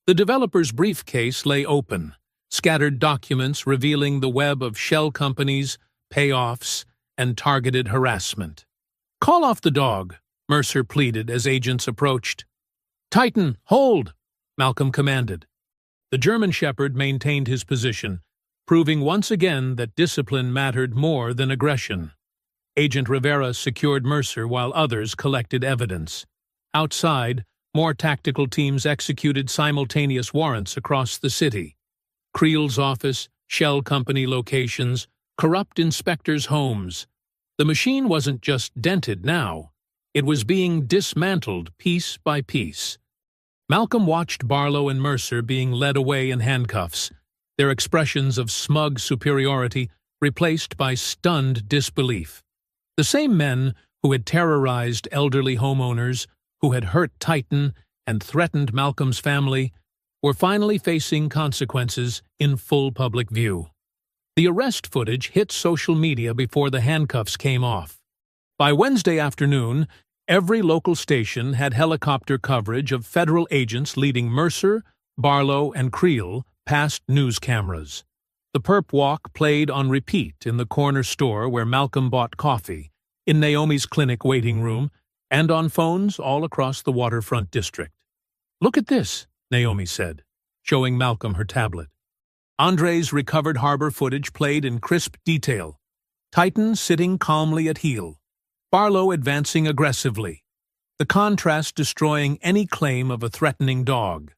The developer's briefcase lay open, scattered documents revealing the web of shell companies, payoffs, and targeted harassment. "Call off the dog," Mercer pleaded as agents approached. "Titan, hold!" Malcolm commanded. The German Shepherd maintained his position, proving once again that discipline mattered more than aggression. Agent Rivera secured Mercer while others collected evidence. Outside, more tactical teams executed simultaneous warrants across the city. Creel's office, shell company locations, corrupt inspectors' homes. The machine wasn't just dented now. It was being dismantled piece by piece. Malcolm watched Barlow and Mercer being led away in handcuffs, their expressions of smug superiority replaced by stunned disbelief. The same men who had terrorized elderly homeowners, who had hurt Titan and threatened Malcolm's family, were finally facing consequences in full public view. The arrest footage hit social media before the handcuffs came off. By Wednesday afternoon, every local station had helicopter coverage of federal agents leading Mercer, Barlow, and Creel past news cameras. The perp walk played on repeat in the corner store where Malcolm bought coffee, in Naomi's clinic waiting room, and on phones all across the waterfront district. "Look at this," Naomi said, showing Malcolm her tablet. Andre's recovered harbor footage played in crisp detail. Titan sitting calmly at heel. Barlow advancing aggressively, the contrast destroying any claim of a threatening dog.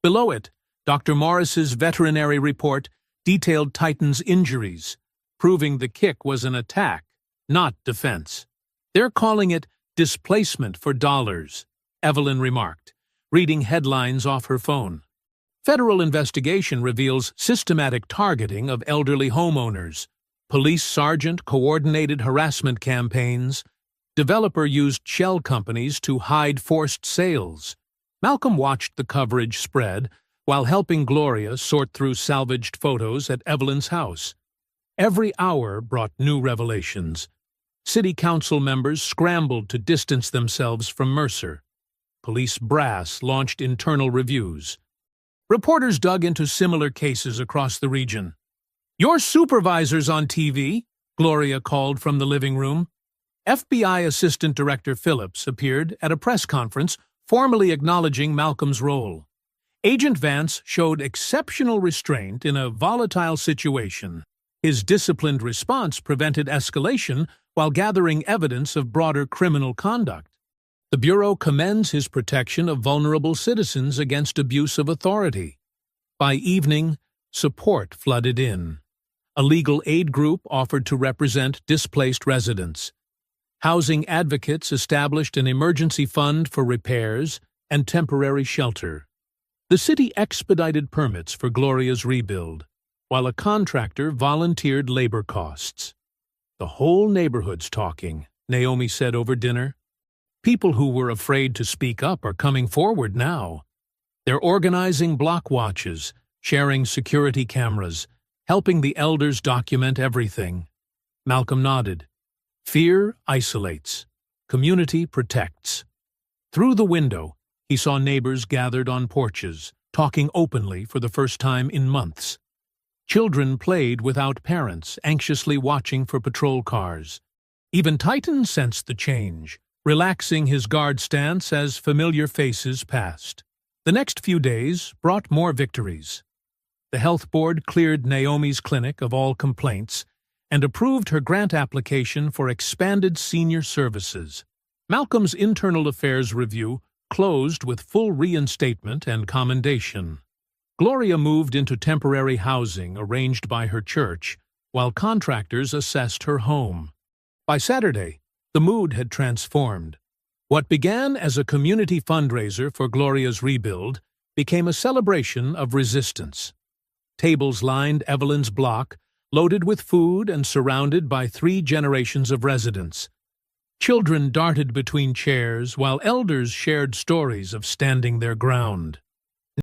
Below it, Dr. Morris's veterinary report detailed Titan's injuries, proving the kick was an attack, not defense. "They're calling it displacement for dollars," Evelyn remarked, reading headlines off her phone. Federal investigation reveals systematic targeting of elderly homeowners. Police sergeant coordinated harassment campaigns. Developer used shell companies to hide forced sales. Malcolm watched the coverage spread while helping Gloria sort through salvaged photos at Evelyn's house. Every hour brought new revelations. City council members scrambled to distance themselves from Mercer. Police brass launched internal reviews. Reporters dug into similar cases across the region. "Your supervisor's on TV," Gloria called from the living room. FBI Assistant Director Phillips appeared at a press conference formally acknowledging Malcolm's role. Agent Vance showed exceptional restraint in a volatile situation. His disciplined response prevented escalation while gathering evidence of broader criminal conduct. The Bureau commends his protection of vulnerable citizens against abuse of authority. By evening, support flooded in. A legal aid group offered to represent displaced residents. Housing advocates established an emergency fund for repairs and temporary shelter. The city expedited permits for Gloria's rebuild, while a contractor volunteered labor costs. "The whole neighborhood's talking," Naomi said over dinner. "People who were afraid to speak up are coming forward now. They're organizing block watches, sharing security cameras, helping the elders document everything." Malcolm nodded. Fear isolates. Community protects. Through the window, he saw neighbors gathered on porches, talking openly for the first time in months. Children played without parents, anxiously watching for patrol cars. Even Titan sensed the change, relaxing his guard stance as familiar faces passed. The next few days brought more victories. The health board cleared Naomi's clinic of all complaints and approved her grant application for expanded senior services. Malcolm's internal affairs review closed with full reinstatement and commendation. Gloria moved into temporary housing arranged by her church, while contractors assessed her home. By Saturday, the mood had transformed. What began as a community fundraiser for Gloria's rebuild became a celebration of resistance. Tables lined Evelyn's block, loaded with food and surrounded by 3 generations of residents. Children darted between chairs, while elders shared stories of standing their ground.